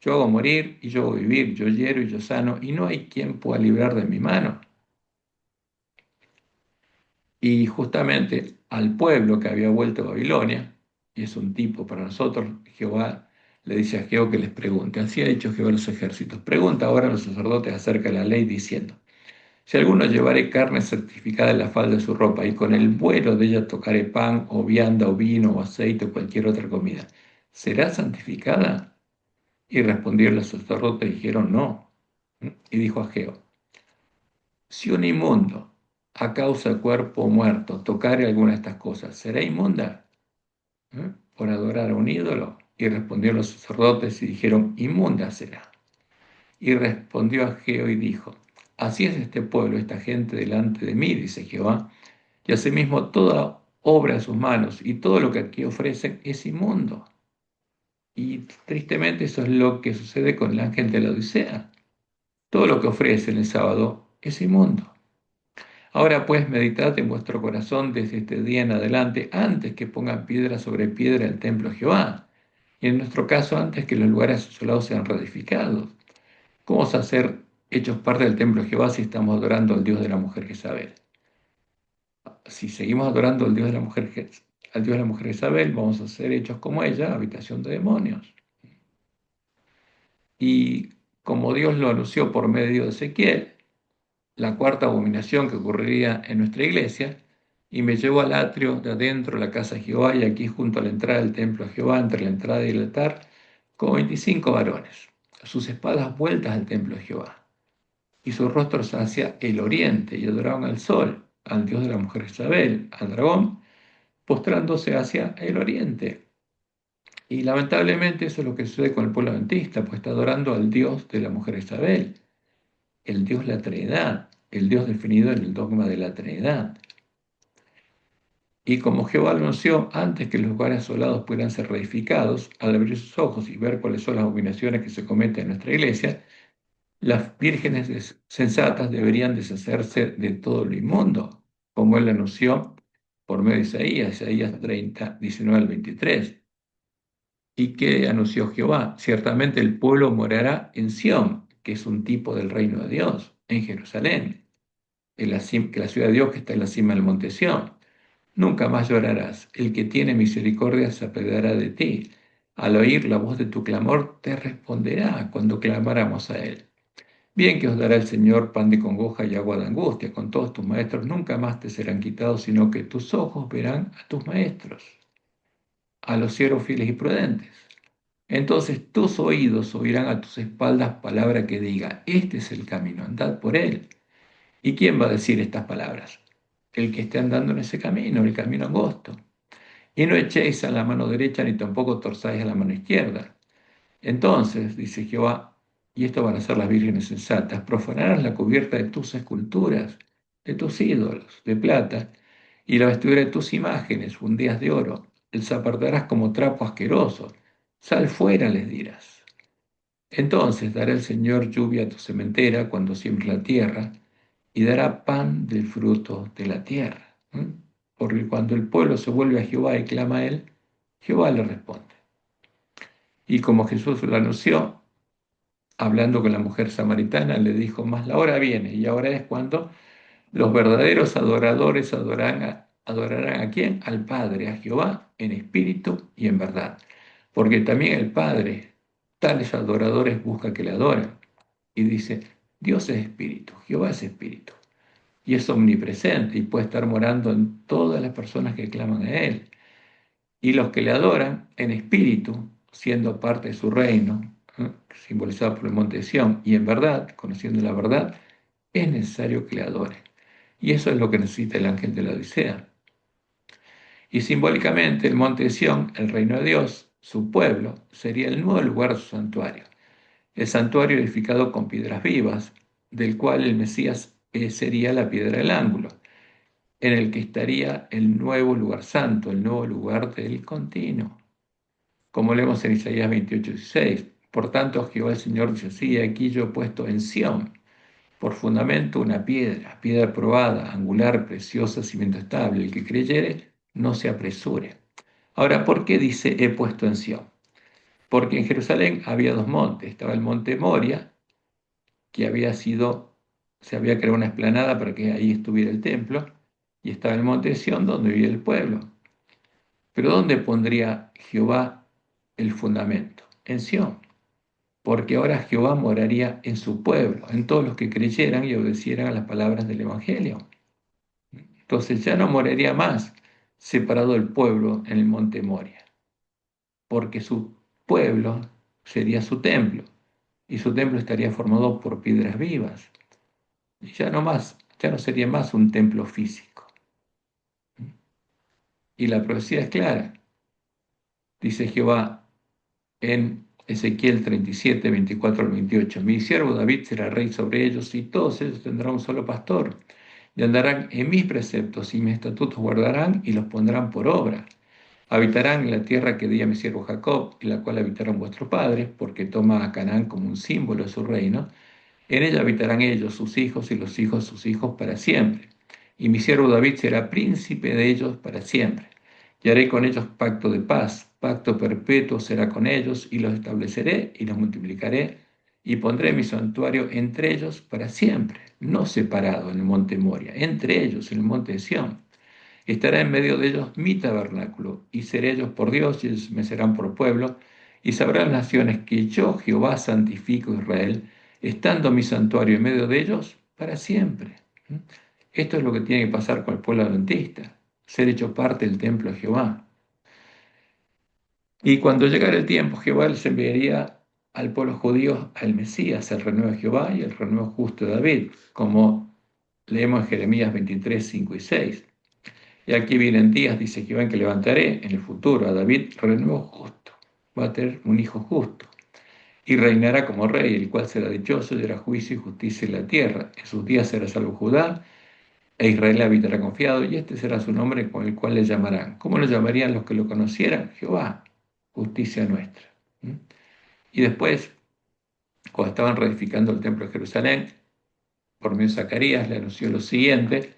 Speaker 1: Yo hago morir y yo hago vivir, yo hiero y yo sano, y no hay quien pueda librar de mi mano. Y justamente al pueblo que había vuelto a Babilonia, y es un tipo para nosotros, Jehová le dice a Jehová que les pregunte. Así ha dicho Jehová a los ejércitos. Pregunta ahora a los sacerdotes acerca de la ley diciendo, si alguno llevare carne certificada en la falda de su ropa y con el vuelo de ella tocare pan o vianda o vino o aceite o cualquier otra comida, ¿será santificada? Y respondieron los sacerdotes y dijeron no. Y dijo a Jehová, si un inmundo a causa de cuerpo muerto tocare alguna de estas cosas, ¿será inmunda? Por adorar a un ídolo. Y respondieron los sacerdotes y dijeron, inmunda será. Y respondió a Jehová y dijo, así es este pueblo, esta gente delante de mí, dice Jehová, y asimismo toda obra de sus manos y todo lo que aquí ofrecen es inmundo. Y tristemente eso es lo que sucede con el ángel de la Odisea. Todo lo que ofrecen el sábado es inmundo. Ahora pues meditad en vuestro corazón desde este día en adelante, antes que pongan piedra sobre piedra el templo de Jehová, y en nuestro caso antes que los lugares asolados sean reedificados. ¿Cómo vamos a ser hechos parte del templo de Jehová si estamos adorando al Dios de la mujer Jezabel? Si seguimos adorando al Dios de la mujer, al Dios de la mujer Jezabel, vamos a ser hechos como ella, habitación de demonios. Y como Dios lo anunció por medio de Ezequiel, la cuarta abominación que ocurriría en nuestra iglesia, y me llevó al atrio de adentro, la casa de Jehová, y aquí junto a la entrada del templo de Jehová, entre la entrada y el altar, como 25 varones, sus espaldas vueltas al templo de Jehová, y sus rostros hacia el oriente, y adoraban al sol, al dios de la mujer Isabel, al dragón, postrándose hacia el oriente. Y lamentablemente eso es lo que sucede con el pueblo adventista, pues está adorando al dios de la mujer Isabel, el Dios de la Trinidad, el Dios definido en el dogma de la Trinidad. Y como Jehová anunció antes que los lugares asolados pudieran ser reedificados, al abrir sus ojos y ver cuáles son las abominaciones que se cometen en nuestra iglesia, las vírgenes sensatas deberían deshacerse de todo lo inmundo, como él anunció por medio de Isaías 30, 19 al 23. ¿Y qué anunció Jehová? Ciertamente el pueblo morará en Sión, que es un tipo del reino de Dios, en Jerusalén, que la ciudad de Dios que está en la cima del monte Sión. Nunca más llorarás. El que tiene misericordia se apiadará de ti. Al oír la voz de tu clamor, te responderá cuando clamáramos a él. Bien que os dará el Señor pan de congoja y agua de angustia. Con todos tus maestros nunca más te serán quitados, sino que tus ojos verán a tus maestros, a los siervos fieles y prudentes. Entonces tus oídos oirán a tus espaldas palabra que diga, este es el camino, andad por él. ¿Y quién va a decir estas palabras? El que esté andando en ese camino, el camino angosto. Y no echéis a la mano derecha ni tampoco torzáis a la mano izquierda. Entonces, dice Jehová, y esto van a ser las vírgenes sensatas, profanarás la cubierta de tus esculturas, de tus ídolos, de plata, y la vestidura de tus imágenes, fundidas de oro. Les apartarás como trapo asqueroso. Sal fuera, les dirás. Entonces dará el Señor lluvia a tu sementera cuando siembres la tierra, y dará pan del fruto de la tierra. Porque cuando el pueblo se vuelve a Jehová y clama a él, Jehová le responde. Y como Jesús lo anunció, hablando con la mujer samaritana, le dijo, mas la hora viene, y ahora es cuando los verdaderos adoradores adorarán ¿a quién? Al Padre, a Jehová, en espíritu y en verdad. Porque también el Padre, tales adoradores busca que le adoren. Y dice, Dios es espíritu, Jehová es espíritu. Y es omnipresente y puede estar morando en todas las personas que claman a Él. Y los que le adoran en espíritu, siendo parte de su reino, simbolizado por el monte de Sión, y en verdad, conociendo la verdad, es necesario que le adoren. Y eso es lo que necesita el ángel de la Odisea. Y simbólicamente el monte de Sión, el reino de Dios, su pueblo, sería el nuevo lugar de su santuario. El santuario edificado con piedras vivas, del cual el Mesías sería la piedra del ángulo, en el que estaría el nuevo lugar santo, el nuevo lugar del continuo. Como leemos en Isaías 28:16. Por tanto, Jehová el Señor dice así, aquí yo he puesto en Sión, por fundamento una piedra, piedra probada, angular, preciosa, cimiento estable. El que creyere, no se apresure. Ahora, ¿por qué dice he puesto en Sión? Porque en Jerusalén había dos montes. Estaba el monte Moria, que se había creado una explanada para que ahí estuviera el templo, y estaba el monte de Sión, donde vivía el pueblo. Pero ¿dónde pondría Jehová el fundamento? En Sión, porque ahora Jehová moraría en su pueblo, en todos los que creyeran y obedecieran a las palabras del Evangelio. Entonces ya no moraría más separado del pueblo en el monte Moria, porque su pueblo sería su templo, y su templo estaría formado por piedras vivas, y ya no sería más un templo físico. Y la profecía es clara, dice Jehová en Ezequiel 37, 24 al 28. Mi siervo David será rey sobre ellos y todos ellos tendrán un solo pastor y andarán en mis preceptos y mis estatutos guardarán y los pondrán por obra. Habitarán en la tierra que di a mi siervo Jacob y la cual habitaron vuestros padres, porque toma a Canaán como un símbolo de su reino. En ella habitarán ellos, sus hijos y los hijos de sus hijos para siempre. Y mi siervo David será príncipe de ellos para siempre. Y haré con ellos pacto de paz, pacto perpetuo será con ellos, y los estableceré y los multiplicaré, y pondré mi santuario entre ellos para siempre, no separado en el monte Moria, entre ellos en el monte de Sión. Estará en medio de ellos mi tabernáculo, y seré ellos por Dios, y ellos me serán por pueblo, y sabrán las naciones que yo, Jehová, santifico a Israel, estando mi santuario en medio de ellos para siempre. Esto es lo que tiene que pasar con el pueblo adventista, ser hecho parte del templo de Jehová. Y cuando llegara el tiempo, Jehová les enviaría al pueblo judío al Mesías, el renuevo de Jehová y el renuevo justo de David, como leemos en Jeremías 23, 5 y 6. Y aquí vienen días, dice Jehová, en que levantaré en el futuro a David renuevo justo. Va a tener un hijo justo. Y reinará como rey, el cual será dichoso y hará juicio y justicia en la tierra. En sus días será salvo Judá, e Israel habitará confiado, y este será su nombre con el cual le llamarán. ¿Cómo lo llamarían los que lo conocieran? Jehová, justicia nuestra. Y después, cuando estaban reedificando el templo de Jerusalén, por medio de Zacarías le anunció lo siguiente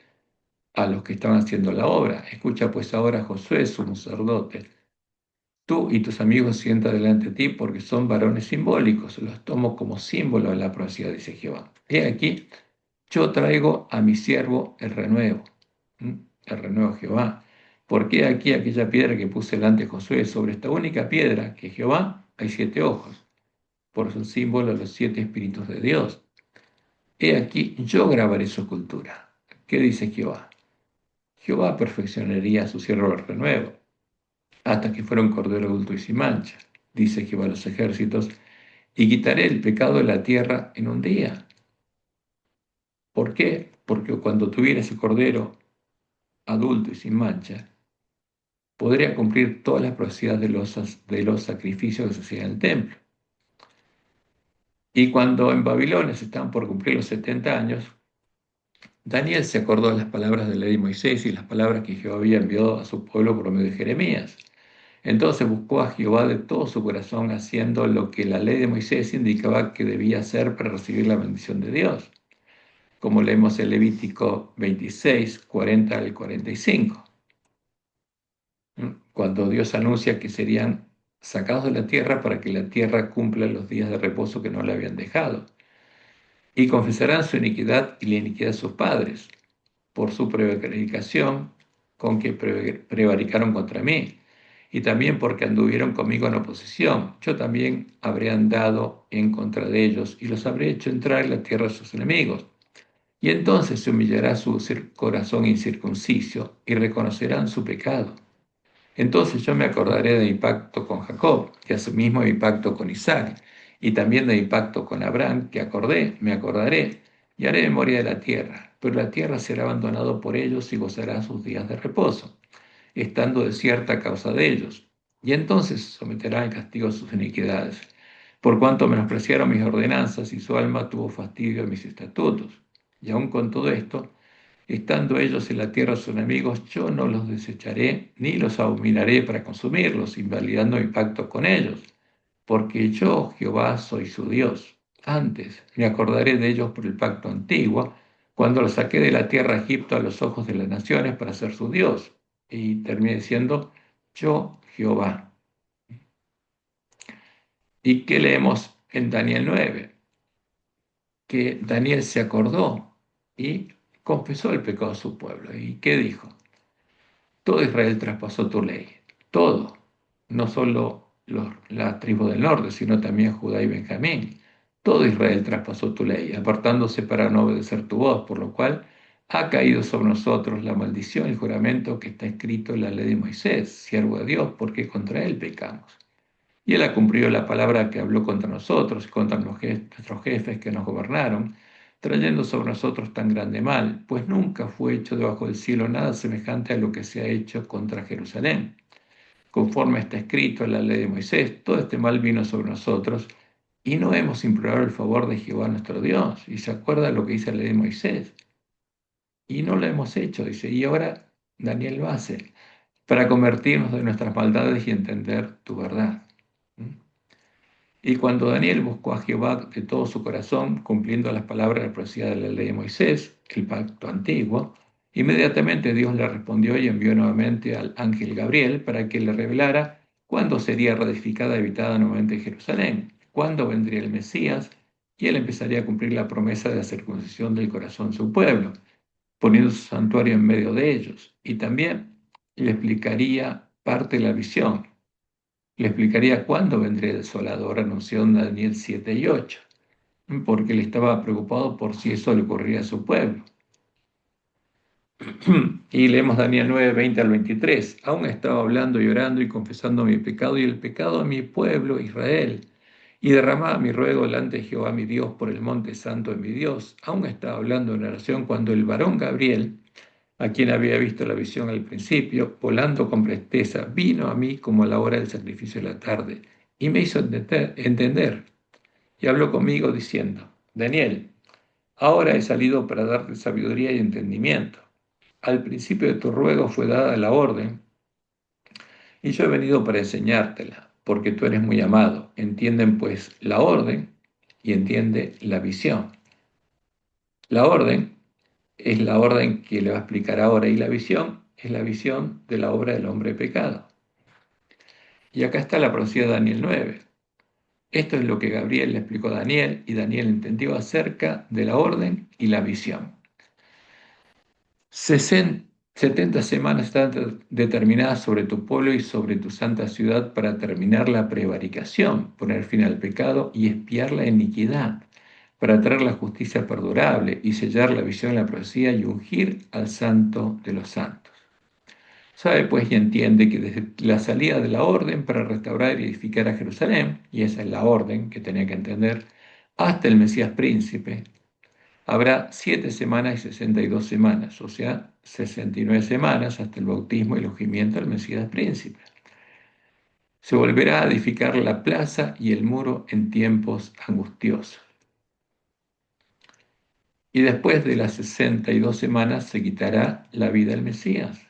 Speaker 1: a los que estaban haciendo la obra. Escucha pues ahora Josué, sumo sacerdote. Tú y tus amigos sientan delante de ti porque son varones simbólicos. Los tomo como símbolo de la profecía, dice Jehová. He aquí, yo traigo a mi siervo el renuevo. El renuevo de Jehová. Porque aquí aquella piedra que puse delante de Josué, sobre esta única piedra que Jehová, hay 7 ojos, por su símbolo de los 7 espíritus de Dios. He aquí, yo grabaré su cultura. ¿Qué dice Jehová? Jehová perfeccionaría a su siervo el renuevo, hasta que fuera un cordero adulto y sin mancha, dice Jehová a los ejércitos, y quitaré el pecado de la tierra en un día. ¿Por qué? Porque cuando tuviera ese cordero adulto y sin mancha, podría cumplir todas las profecías de los sacrificios que se hacían en el templo. Y cuando en Babilonia se estaban por cumplir los 70 años, Daniel se acordó de las palabras de la ley de Moisés y las palabras que Jehová había enviado a su pueblo por medio de Jeremías. Entonces buscó a Jehová de todo su corazón, haciendo lo que la ley de Moisés indicaba que debía hacer para recibir la bendición de Dios, como leemos en Levítico 26, 40 al 45, cuando Dios anuncia que serían sacados de la tierra para que la tierra cumpla los días de reposo que no le habían dejado. Y confesarán su iniquidad y la iniquidad de sus padres, por su prevaricación con que prevaricaron contra mí, y también porque anduvieron conmigo en oposición. Yo también habré andado en contra de ellos, y los habré hecho entrar en la tierra de sus enemigos. Y entonces se humillará su corazón incircunciso, y reconocerán su pecado. Entonces yo me acordaré de mi pacto con Jacob, y asimismo de mi pacto con Isaac, y también de mi pacto con Abraham, que me acordaré, y haré memoria de la tierra. Pero la tierra será abandonada por ellos y gozará sus días de reposo, estando desierta a causa de ellos. Y entonces someterá al castigo sus iniquidades, por cuanto menospreciaron mis ordenanzas y su alma tuvo fastidio de mis estatutos. Y aun con todo esto, estando ellos en la tierra sus enemigos, yo no los desecharé ni los abominaré para consumirlos, invalidando mi pacto con ellos, porque yo, Jehová, soy su Dios. Antes me acordaré de ellos por el pacto antiguo, cuando los saqué de la tierra de Egipto a los ojos de las naciones para ser su Dios. Y terminé diciendo, yo, Jehová. ¿Y qué leemos en Daniel 9? Que Daniel se acordó y confesó el pecado de su pueblo. ¿Y qué dijo? Todo Israel traspasó tu ley, todo, no solo la tribu del norte, sino también Judá y Benjamín. Todo Israel traspasó tu ley, apartándose para no obedecer tu voz, por lo cual ha caído sobre nosotros la maldición y el juramento que está escrito en la ley de Moisés, siervo de Dios, porque contra él pecamos. Y él ha cumplido la palabra que habló contra nosotros y contra nuestros jefes que nos gobernaron, trayendo sobre nosotros tan grande mal, pues nunca fue hecho debajo del cielo nada semejante a lo que se ha hecho contra Jerusalén. Conforme está escrito en la ley de Moisés, todo este mal vino sobre nosotros y no hemos implorado el favor de Jehová nuestro Dios. Y se acuerda lo que dice la ley de Moisés. Y no lo hemos hecho, dice, y ahora Daniel lo hace, para convertirnos de nuestras maldades y entender tu verdad. Y cuando Daniel buscó a Jehová de todo su corazón, cumpliendo las palabras de la profecía de la ley de Moisés, el pacto antiguo, inmediatamente Dios le respondió y envió nuevamente al ángel Gabriel para que le revelara cuándo sería reedificada y habitada nuevamente Jerusalén, cuándo vendría el Mesías, y él empezaría a cumplir la promesa de la circuncisión del corazón de su pueblo, poniendo su santuario en medio de ellos. Y también le explicaría parte de la visión. Le explicaría cuándo vendría el desolador, anunció en Daniel 7 y 8, porque él estaba preocupado por si eso le ocurría a su pueblo. Y leemos Daniel 9, 20 al 23. Aún estaba hablando y orando y confesando mi pecado y el pecado de mi pueblo Israel. Y derramaba mi ruego delante de Jehová mi Dios por el monte santo de mi Dios. Aún estaba hablando en oración cuando el varón Gabriel, a quien había visto la visión al principio, volando con presteza, vino a mí como a la hora del sacrificio de la tarde, y me hizo entender, y habló conmigo diciendo, Daniel, ahora he salido para darte sabiduría y entendimiento. Al principio de tu ruego fue dada la orden, y yo he venido para enseñártela, porque tú eres muy amado. Entienden pues la orden y entiende la visión. La orden es la orden que le va a explicar ahora y la visión es la visión de la obra del hombre pecado. Y acá está la profecía de Daniel 9. Esto es lo que Gabriel le explicó a Daniel y Daniel entendió acerca de la orden y la visión. 70 semanas están determinadas sobre tu pueblo y sobre tu santa ciudad para terminar la prevaricación, poner fin al pecado y expiar la iniquidad, para traer la justicia perdurable y sellar la visión de la profecía y ungir al santo de los santos. Sabe pues y entiende que desde la salida de la orden para restaurar y edificar a Jerusalén, y esa es la orden que tenía que entender, hasta el Mesías príncipe, habrá 7 semanas y 62 semanas, o sea, 69 semanas hasta el bautismo y el ungimiento del Mesías príncipe. Se volverá a edificar la plaza y el muro en tiempos angustiosos. Y después de las 62 semanas se quitará la vida del Mesías.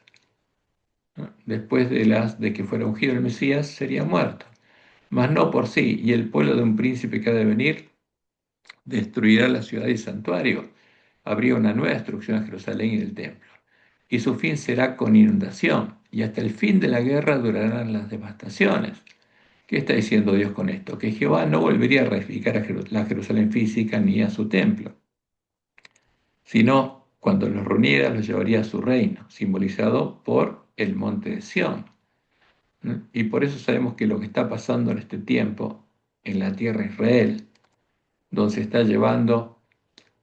Speaker 1: ¿no? Después de que fuera ungido el Mesías, sería muerto, mas no por sí, y el pueblo de un príncipe que ha de venir destruirá la ciudad y el santuario. Habría una nueva destrucción de Jerusalén y del templo. Y su fin será con inundación, y hasta el fin de la guerra durarán las devastaciones. ¿Qué está diciendo Dios con esto? Que Jehová no volvería a reedificar a la Jerusalén física ni a su templo, sino cuando los reuniera los llevaría a su reino, simbolizado por el monte de Sión. ¿No? Y por eso sabemos que lo que está pasando en este tiempo en la tierra de Israel, donde se está llevando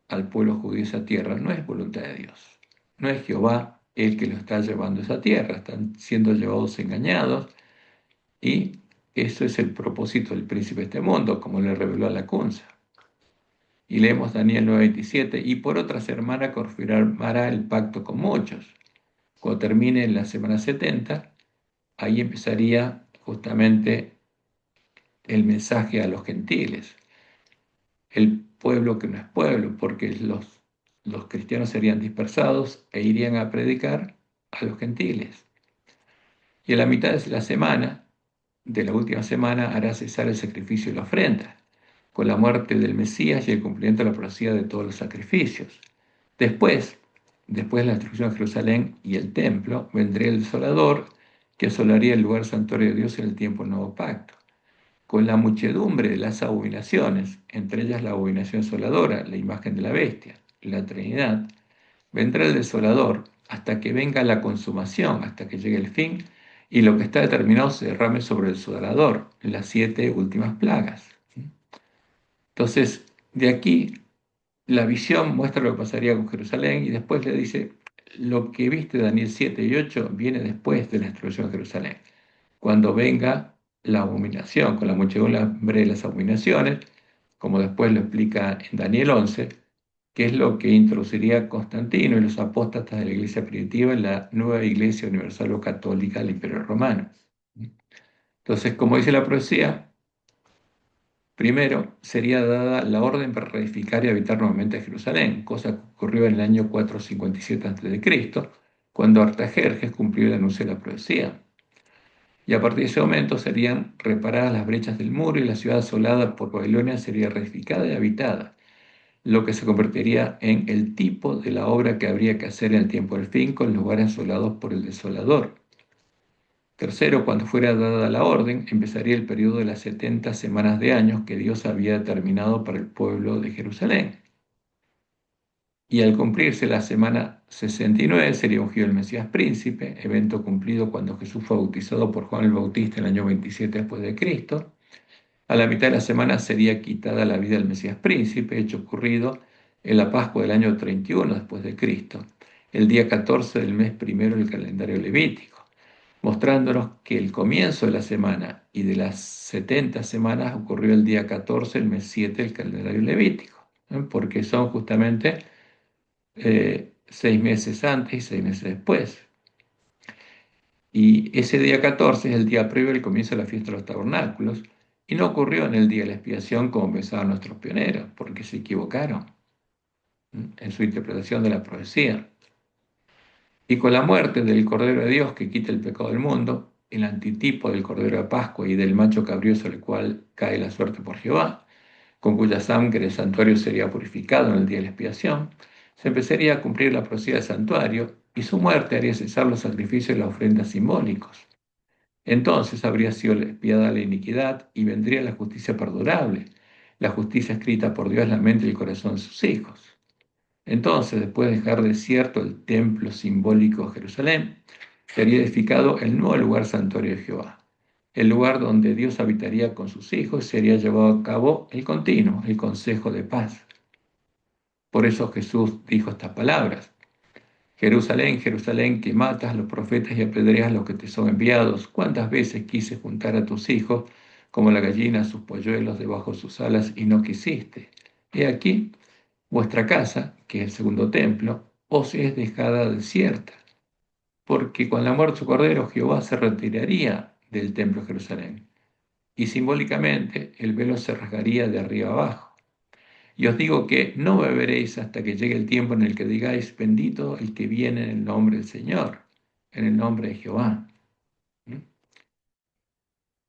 Speaker 1: al pueblo judío esa tierra, no es voluntad de Dios. No es Jehová el que lo está llevando a esa tierra, están siendo llevados engañados y eso es el propósito del príncipe de este mundo, como le reveló a la Cunza. Y leemos Daniel 9:27, y por otra semana confirmará el pacto con muchos. Cuando termine la semana 70, ahí empezaría justamente el mensaje a los gentiles, el pueblo que no es pueblo, porque los cristianos serían dispersados e irían a predicar a los gentiles. Y a la mitad de la semana, de la última semana, hará cesar el sacrificio y la ofrenda, con la muerte del Mesías y el cumplimiento de la profecía de todos los sacrificios. Después, después de la destrucción de Jerusalén y el templo, vendría el desolador que asolaría el lugar santuario de Dios en el tiempo del nuevo pacto, con la muchedumbre de las abominaciones, entre ellas la abominación desoladora, la imagen de la bestia, la Trinidad, vendrá el desolador hasta que venga la consumación, hasta que llegue el fin, y lo que está determinado se derrame sobre el desolador, las 7 últimas plagas. Entonces, de aquí la visión muestra lo que pasaría con Jerusalén y después le dice, lo que viste Daniel 7 y 8 viene después de la destrucción de Jerusalén, cuando venga la abominación, con la muchedumbre de las abominaciones, como después lo explica en Daniel 11, que es lo que introduciría Constantino y los apóstatas de la iglesia primitiva en la nueva iglesia universal o católica del Imperio Romano. Entonces, como dice la profecía, primero sería dada la orden para reedificar y habitar nuevamente Jerusalén, cosa que ocurrió en el año 457 a.C., cuando Artajerjes cumplió el anuncio de la profecía. Y a partir de ese momento serían reparadas las brechas del muro y la ciudad asolada por Babilonia sería reedificada y habitada, lo que se convertiría en el tipo de la obra que habría que hacer en el tiempo del fin con lugares asolados por el desolador. Tercero, cuando fuera dada la orden, empezaría el periodo de las 70 semanas de años que Dios había determinado para el pueblo de Jerusalén. Y al cumplirse la semana 69 sería ungido el Mesías príncipe, evento cumplido cuando Jesús fue bautizado por Juan el Bautista en el año 27 después de Cristo. A la mitad de la semana sería quitada la vida del Mesías príncipe, hecho ocurrido en la Pascua del año 31 después de Cristo, el día 14 del mes primero del calendario levítico, mostrándonos que el comienzo de la semana y de las 70 semanas ocurrió el día 14 del mes 7 del calendario levítico, ¿no? Porque son justamente 6 meses antes y 6 meses después. Y ese día 14 es el día previo al comienzo de la fiesta de los tabernáculos, y no ocurrió en el día de la expiación como pensaban nuestros pioneros, porque se equivocaron en su interpretación de la profecía. Y con la muerte del Cordero de Dios que quita el pecado del mundo, el antitipo del Cordero de Pascua y del macho cabrío sobre el cual cae la suerte por Jehová, con cuya sangre el santuario sería purificado en el día de la expiación, se empezaría a cumplir la profecía del santuario y su muerte haría cesar los sacrificios y las ofrendas simbólicos. Entonces habría sido expiada la iniquidad y vendría la justicia perdurable, la justicia escrita por Dios en la mente y el corazón de sus hijos. Entonces, después de dejar desierto el templo simbólico de Jerusalén, sería edificado el nuevo lugar santuario de Jehová, el lugar donde Dios habitaría con sus hijos y sería llevado a cabo el continuo, el consejo de paz. Por eso Jesús dijo estas palabras: Jerusalén, Jerusalén, que matas a los profetas y apedreas a los que te son enviados. ¿Cuántas veces quise juntar a tus hijos como la gallina a sus polluelos debajo de sus alas y no quisiste? He aquí, vuestra casa, que es el segundo templo, os es dejada desierta, porque con la muerte de su cordero Jehová se retiraría del templo de Jerusalén, y simbólicamente el velo se rasgaría de arriba abajo. Y os digo que no beberéis hasta que llegue el tiempo en el que digáis, bendito el que viene en el nombre del Señor, en el nombre de Jehová.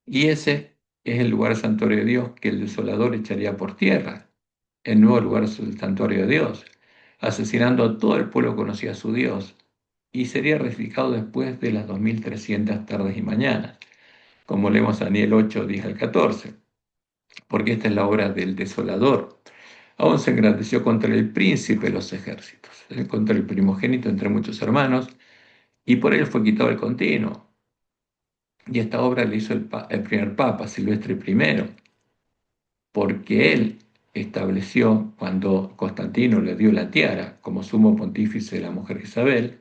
Speaker 1: Y ese es el lugar santuario de Dios que el desolador echaría por tierra, el nuevo lugar del santuario de Dios, asesinando a todo el pueblo que conocía a su Dios, y sería reedificado después de las 2300 tardes y mañanas, como leemos Daniel 8, 10 al 14, porque esta es la obra del desolador. Aún se engrandeció contra el príncipe de los ejércitos, contra el primogénito entre muchos hermanos, y por él fue quitado el continuo. Y esta obra la hizo el primer papa, Silvestre I, porque él estableció, cuando Constantino le dio la tiara como sumo pontífice de la mujer Isabel,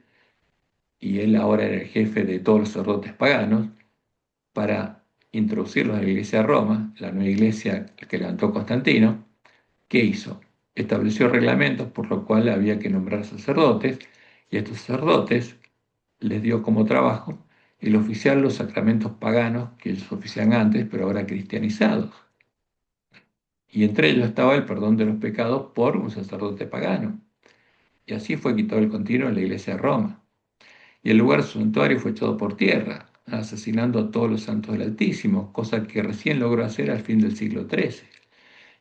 Speaker 1: y él ahora era el jefe de todos los sacerdotes paganos, para introducirlos en la iglesia de Roma, la nueva iglesia que levantó Constantino. ¿Qué hizo? Estableció reglamentos por lo cual había que nombrar sacerdotes, y a estos sacerdotes les dio como trabajo el oficiar los sacramentos paganos que ellos ofician antes, pero ahora cristianizados. Y entre ellos estaba el perdón de los pecados por un sacerdote pagano. Y así fue quitado el continuo en la iglesia de Roma. Y el lugar santuario fue echado por tierra, asesinando a todos los santos del Altísimo, cosa que recién logró hacer al fin del siglo XIII.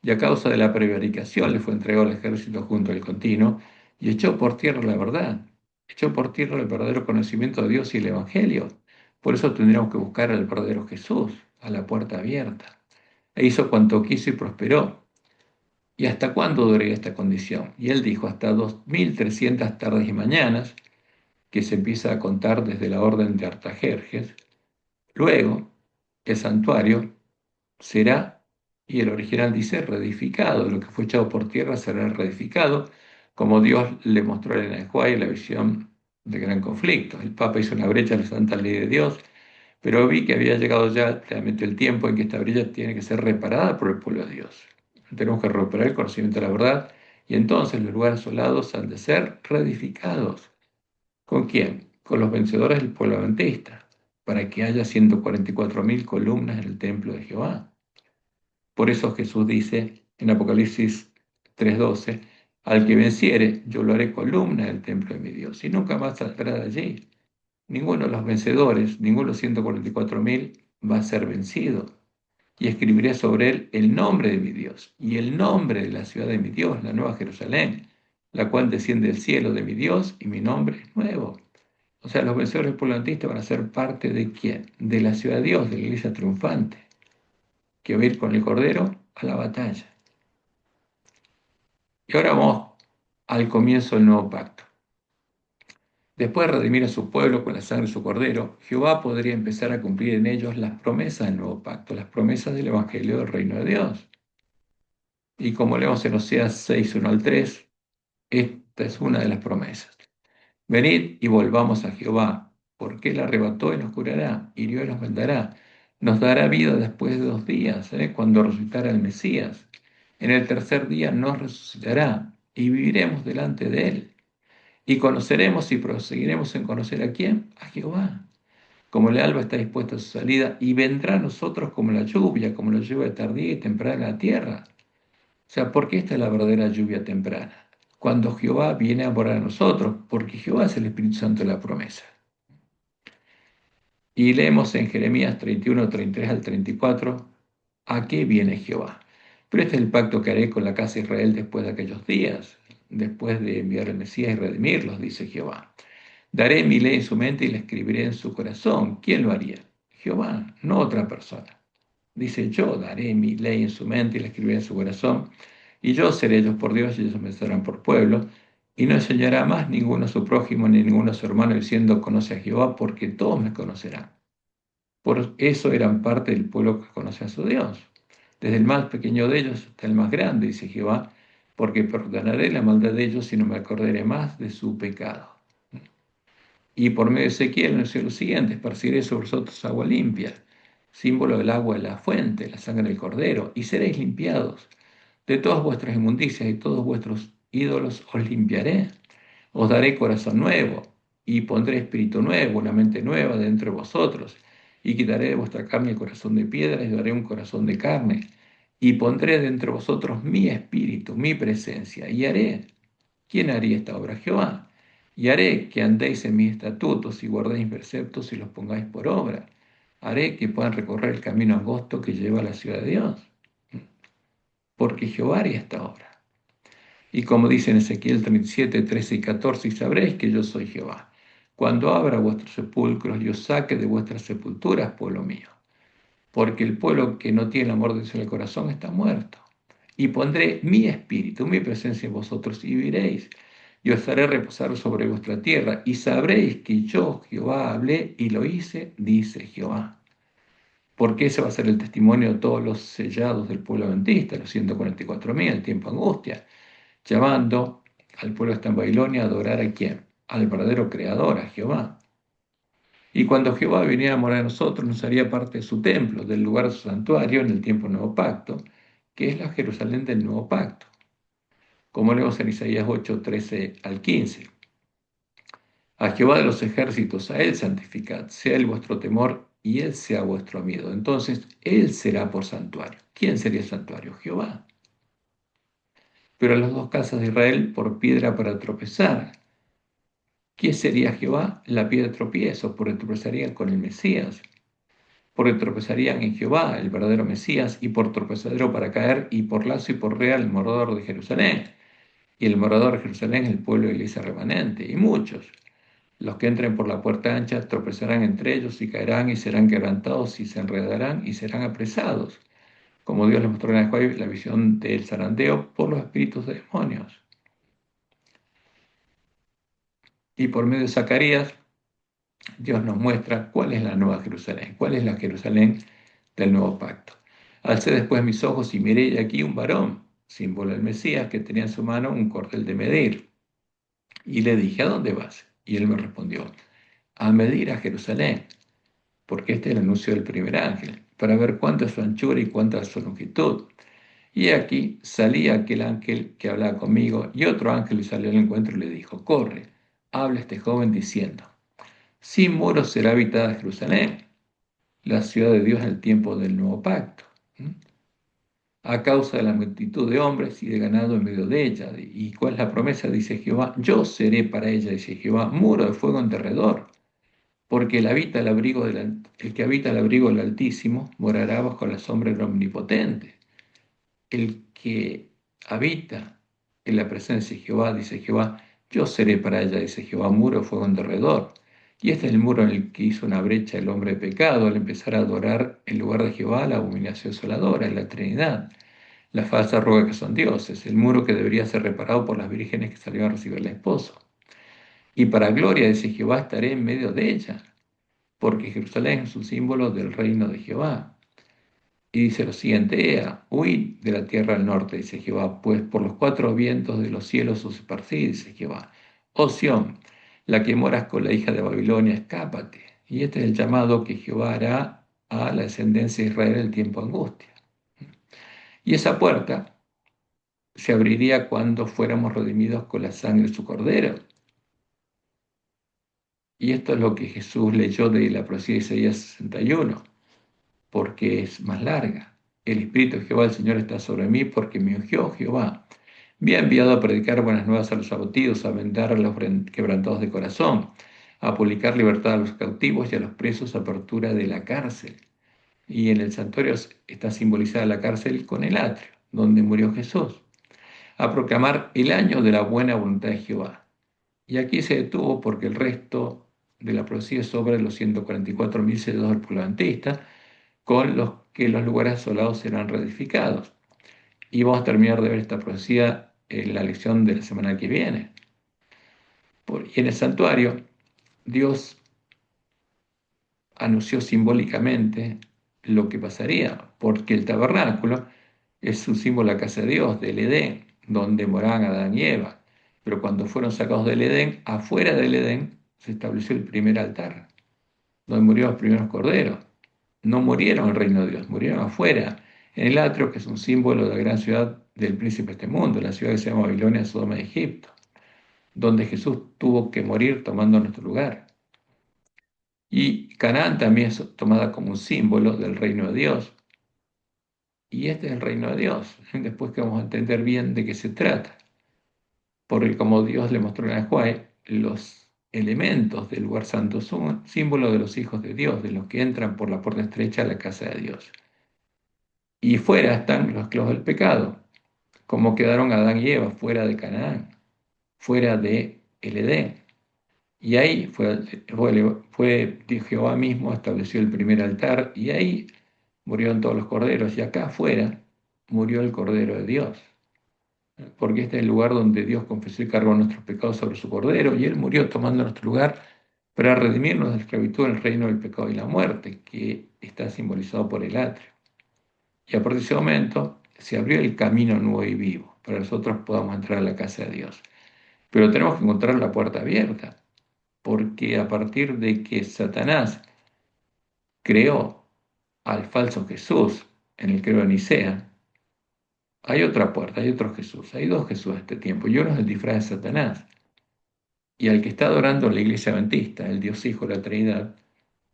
Speaker 1: Y a causa de la prevaricación le fue entregado al ejército junto al continuo y echó por tierra la verdad, echó por tierra el verdadero conocimiento de Dios y el Evangelio. Por eso tendríamos que buscar al verdadero Jesús, a la puerta abierta. E hizo cuanto quiso y prosperó. ¿Y hasta cuándo duraría esta condición? Y él dijo, hasta 2300 tardes y mañanas, que se empieza a contar desde la orden de Artajerjes. Luego, el santuario será, y el original dice, reedificado. Lo que fue echado por tierra será reedificado, como Dios le mostró en el en la visión del gran conflicto. El Papa hizo una brecha en la santa ley de Dios, pero vi que había llegado ya realmente el tiempo en que esta brecha tiene que ser reparada por el pueblo de Dios. Tenemos que recuperar el conocimiento de la verdad, y entonces los lugares asolados han de ser reedificados. ¿Con quién? Con los vencedores del pueblo adventista, para que haya 144.000 columnas en el templo de Jehová. Por eso Jesús dice en Apocalipsis 3:12, al que venciere, yo lo haré columna del templo de mi Dios, y nunca más saldrá de allí. Ninguno de los vencedores, ninguno de los 144.000 va a ser vencido. Y escribiré sobre él el nombre de mi Dios y el nombre de la ciudad de mi Dios, la nueva Jerusalén, la cual desciende del cielo de mi Dios, y mi nombre es nuevo. O sea, los vencedores polantistas van a ser parte de ¿quién? De la ciudad de Dios, de la iglesia triunfante, que va a ir con el Cordero a la batalla. Y ahora vamos al comienzo del nuevo pacto. Después de redimir a su pueblo con la sangre de su Cordero, Jehová podría empezar a cumplir en ellos las promesas del nuevo pacto, las promesas del Evangelio del Reino de Dios. Y como leemos en Oseas 6, 1 al 3, esta es una de las promesas. Venid y volvamos a Jehová, porque Él arrebató y nos curará, hirió y nos vendará. Nos dará vida después de 2 días, cuando resucitará el Mesías. En el tercer día nos resucitará y viviremos delante de Él. Y conoceremos y proseguiremos en conocer a quién, a Jehová. Como el alba está dispuesta a su salida, y vendrá a nosotros como la lluvia tardía y temprana a la tierra. O sea, porque esta es la verdadera lluvia temprana. Cuando Jehová viene a morar a nosotros, porque Jehová es el Espíritu Santo de la promesa. Y leemos en Jeremías 31, 33 al 34, ¿a qué viene Jehová? Pero este es el pacto que haré con la casa de Israel después de aquellos días, después de enviar al Mesías y redimirlos, dice Jehová. Daré mi ley en su mente y la escribiré en su corazón. ¿Quién lo haría? Jehová, no otra persona. Dice, yo daré mi ley en su mente y la escribiré en su corazón, y yo seré ellos por Dios y ellos me serán por pueblo, y no enseñará más ninguno a su prójimo ni ninguno a su hermano diciendo, conoce a Jehová, porque todos me conocerán. Por eso eran parte del pueblo que conoce a su Dios. Desde el más pequeño de ellos hasta el más grande, dice Jehová, porque perdonaré la maldad de ellos y no me acordaré más de su pecado. Y por medio de Ezequiel anunció lo siguiente: esparciré sobre vosotros agua limpia, símbolo del agua de la fuente, la sangre del cordero, y seréis limpiados. De todas vuestras inmundicias y todos vuestros ídolos os limpiaré. Os daré corazón nuevo, y pondré espíritu nuevo, una mente nueva dentro de vosotros, y quitaré de vuestra carne el corazón de piedra, y os daré un corazón de carne, y pondré dentro de vosotros mi espíritu, mi presencia, y haré. ¿Quién haría esta obra? Jehová. Y haré que andéis en mis estatutos y guardéis mis preceptos y los pongáis por obra. Haré que puedan recorrer el camino angosto que lleva a la ciudad de Dios. Porque Jehová haría esta obra. Y como dice en Ezequiel 37, 13 y 14, y sabréis que yo soy Jehová, cuando abra vuestros sepulcros y os saque de vuestras sepulturas, pueblo mío. Porque el pueblo que no tiene el amor de Dios en el corazón está muerto. Y pondré mi espíritu, mi presencia en vosotros, y viviréis. Y os haré reposar sobre vuestra tierra, y sabréis que yo, Jehová, hablé y lo hice, dice Jehová. Porque ese va a ser el testimonio de todos los sellados del pueblo adventista, los 144.000, el tiempo de angustia, llamando al pueblo que está en Babilonia a adorar a quién, al verdadero creador, a Jehová. Y cuando Jehová viniera a morar en nosotros, nos haría parte de su templo, del lugar de su santuario en el tiempo del nuevo pacto, que es la Jerusalén del nuevo pacto, como leemos en Isaías 8, 13 al 15. A Jehová de los ejércitos, a él santificad, sea él vuestro temor y él sea vuestro miedo. Entonces, él será por santuario. ¿Quién sería el santuario? Jehová. Pero a las dos casas de Israel por piedra para tropezar. ¿Quién sería Jehová? La piedra de tropiezo, porque tropezarían con el Mesías. Porque tropezarían en Jehová, el verdadero Mesías, y por tropezadero para caer, y por lazo y por real, el morador de Jerusalén. Y el morador de Jerusalén, el pueblo de la iglesia remanente, y muchos. Los que entren por la puerta ancha tropezarán entre ellos y caerán y serán quebrantados y se enredarán y serán apresados, como Dios les mostró en Job la visión del zarandeo por los espíritus de demonios. Y por medio de Zacarías, Dios nos muestra cuál es la nueva Jerusalén, cuál es la Jerusalén del nuevo pacto. Alcé después mis ojos y miré y aquí un varón, símbolo del Mesías, que tenía en su mano un cordel de medir. Y le dije, ¿a dónde vas? Y él me respondió, a medir a Jerusalén, porque este es el anuncio del primer ángel, para ver cuánta es su anchura y cuánta es su longitud. Y aquí salía aquel ángel que hablaba conmigo, y otro ángel le salió al encuentro y le dijo, corre, habla este joven diciendo, sin muros será habitada Jerusalén, la ciudad de Dios en el tiempo del nuevo pacto, a causa de la multitud de hombres y de ganado en medio de ella. ¿Y cuál es la promesa? Dice Jehová, yo seré para ella, dice Jehová, muro de fuego en derredor. Porque el que habita el abrigo del Altísimo morará bajo la sombra del Omnipotente. El que habita en la presencia de Jehová, dice Jehová, yo seré para ella, dice Jehová, muro de fuego en derredor. Y este es el muro en el que hizo una brecha el hombre de pecado al empezar a adorar en lugar de Jehová la abominación asoladora, la Trinidad, la falsa roga que son dioses, el muro que debería ser reparado por las vírgenes que salieron a recibir al esposo. Y para gloria, dice Jehová, estaré en medio de ella porque Jerusalén es un símbolo del reino de Jehová. Y dice lo siguiente, Ea, huid de la tierra al norte, dice Jehová, pues por los cuatro vientos de los cielos os esparcí, dice Jehová. Oh Sión, la que moras con la hija de Babilonia, escápate. Y este es el llamado que Jehová hará a la descendencia de Israel en el tiempo de angustia. Y esa puerta se abriría cuando fuéramos redimidos con la sangre de su cordero. Y esto es lo que Jesús leyó de la profecía de Isaías 61. Porque es más larga. El Espíritu de Jehová, el Señor, está sobre mí porque me ungió Jehová. Me ha enviado a predicar buenas nuevas a los abatidos, a vendar a los quebrantados de corazón, a publicar libertad a los cautivos y a los presos, apertura de la cárcel. Y en el santuario está simbolizada la cárcel con el atrio, donde murió Jesús. A proclamar el año de la buena voluntad de Jehová. Y aquí se detuvo porque el resto de la profecía es sobre los 144.000 sellados del pueblo adventista, con los que los lugares asolados serán reedificados. Y vamos a terminar de ver esta profecía en la lección de la semana que viene. Y en el santuario, Dios anunció simbólicamente lo que pasaría, porque el tabernáculo es un símbolo de la casa de Dios, del Edén, donde moraban Adán y Eva. Pero cuando fueron sacados del Edén, afuera del Edén se estableció el primer altar, donde murieron los primeros corderos. No murieron en el reino de Dios, murieron afuera, en el atrio, que es un símbolo de la gran ciudad del príncipe de este mundo, la ciudad que se llama Babilonia, Sodoma de Egipto, donde Jesús tuvo que morir tomando nuestro lugar. Y Canaán también es tomada como un símbolo del reino de Dios. Y este es el reino de Dios. Después que vamos a entender bien de qué se trata. Porque como Dios le mostró a Job, los elementos del lugar santo son símbolo de los hijos de Dios, de los que entran por la puerta estrecha a la casa de Dios. Y fuera están los esclavos del pecado, como quedaron Adán y Eva fuera de Canaán, fuera de el Edén. Y ahí fue Jehová mismo, estableció el primer altar, y ahí murieron todos los corderos, y acá afuera murió el Cordero de Dios, porque este es el lugar donde Dios confesó y cargó nuestros pecados sobre su Cordero, y Él murió tomando nuestro lugar para redimirnos de la esclavitud en el reino del pecado y la muerte, que está simbolizado por el atrio. Y a partir de ese momento se abrió el camino nuevo y vivo, para que nosotros podamos entrar a la casa de Dios. Pero tenemos que encontrar la puerta abierta, porque a partir de que Satanás creó al falso Jesús en el credo de Nicea, hay otra puerta, hay otro Jesús, hay dos Jesús a este tiempo, y uno es el disfraz de Satanás. Y al que está adorando la iglesia adventista, el Dios Hijo de la Trinidad,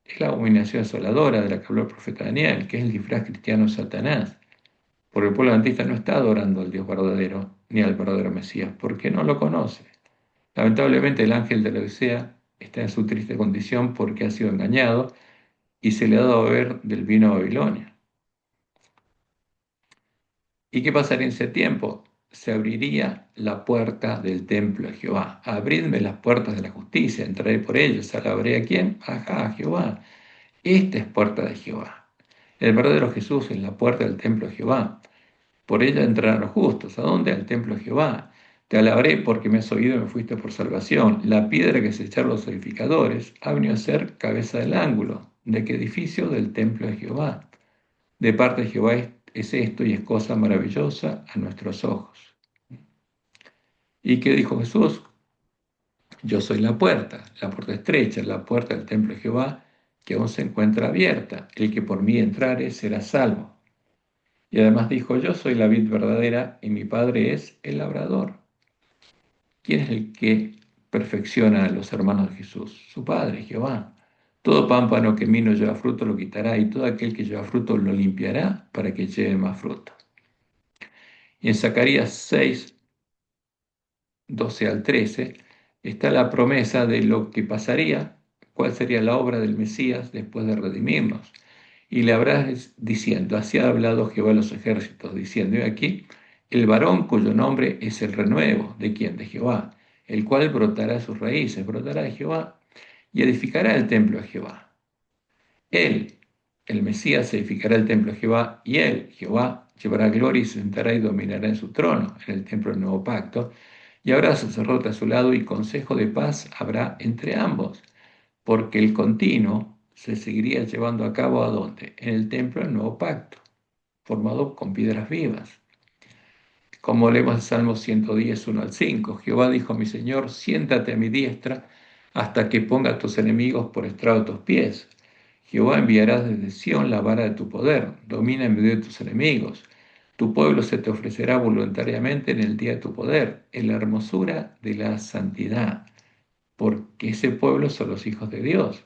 Speaker 1: es la abominación asoladora de la que habló el profeta Daniel, que es el disfraz cristiano de Satanás. Porque el pueblo adventista no está adorando al Dios verdadero, ni al verdadero Mesías, porque no lo conoce. Lamentablemente el ángel de la Odisea está en su triste condición porque ha sido engañado y se le ha dado a beber del vino de Babilonia. ¿Y qué pasaría en ese tiempo? Se abriría la puerta del templo de Jehová. Abridme las puertas de la justicia, entraré por ellas. ¿Alabaré a quién? Ajá, a Jehová. Esta es puerta de Jehová. El verdadero Jesús es la puerta del templo de Jehová. Por ella entrarán los justos. ¿A dónde? Al templo de Jehová. Te alabaré porque me has oído y me fuiste por salvación. La piedra que se echaron los edificadores ha venido a ser cabeza del ángulo. ¿De qué edificio? Del templo de Jehová. De parte de Jehová es esto y es cosa maravillosa a nuestros ojos. ¿Y qué dijo Jesús? Yo soy la puerta estrecha, la puerta del templo de Jehová, que aún se encuentra abierta. El que por mí entrare será salvo. Y además dijo, yo soy la vid verdadera y mi Padre es el labrador. ¿Quién es el que perfecciona a los hermanos de Jesús? Su Padre, Jehová. Todo pámpano que en mí no lleva fruto lo quitará, y todo aquel que lleva fruto lo limpiará para que lleve más fruto. Y en Zacarías 6, 12 al 13, está la promesa de lo que pasaría, cuál sería la obra del Mesías después de redimirnos. Y le habrás diciendo, así ha hablado Jehová de los ejércitos, diciendo, y aquí, el varón cuyo nombre es el renuevo, ¿de quién? De Jehová, el cual brotará sus raíces, brotará de Jehová, y edificará el templo de Jehová. Él, el Mesías, edificará el templo de Jehová, y él, Jehová, llevará gloria y se sentará y dominará en su trono, en el templo del nuevo pacto, y habrá sacerdote a su lado y consejo de paz habrá entre ambos, porque el continuo se seguiría llevando a cabo ¿a dónde? En el templo del nuevo pacto, formado con piedras vivas. Como leemos en Salmo 110, 1 al 5, Jehová dijo a mi Señor, siéntate a mi diestra hasta que ponga a tus enemigos por estrado de tus pies. Jehová enviará desde Sión la vara de tu poder, domina en medio de tus enemigos. Tu pueblo se te ofrecerá voluntariamente en el día de tu poder, en la hermosura de la santidad, porque ese pueblo son los hijos de Dios.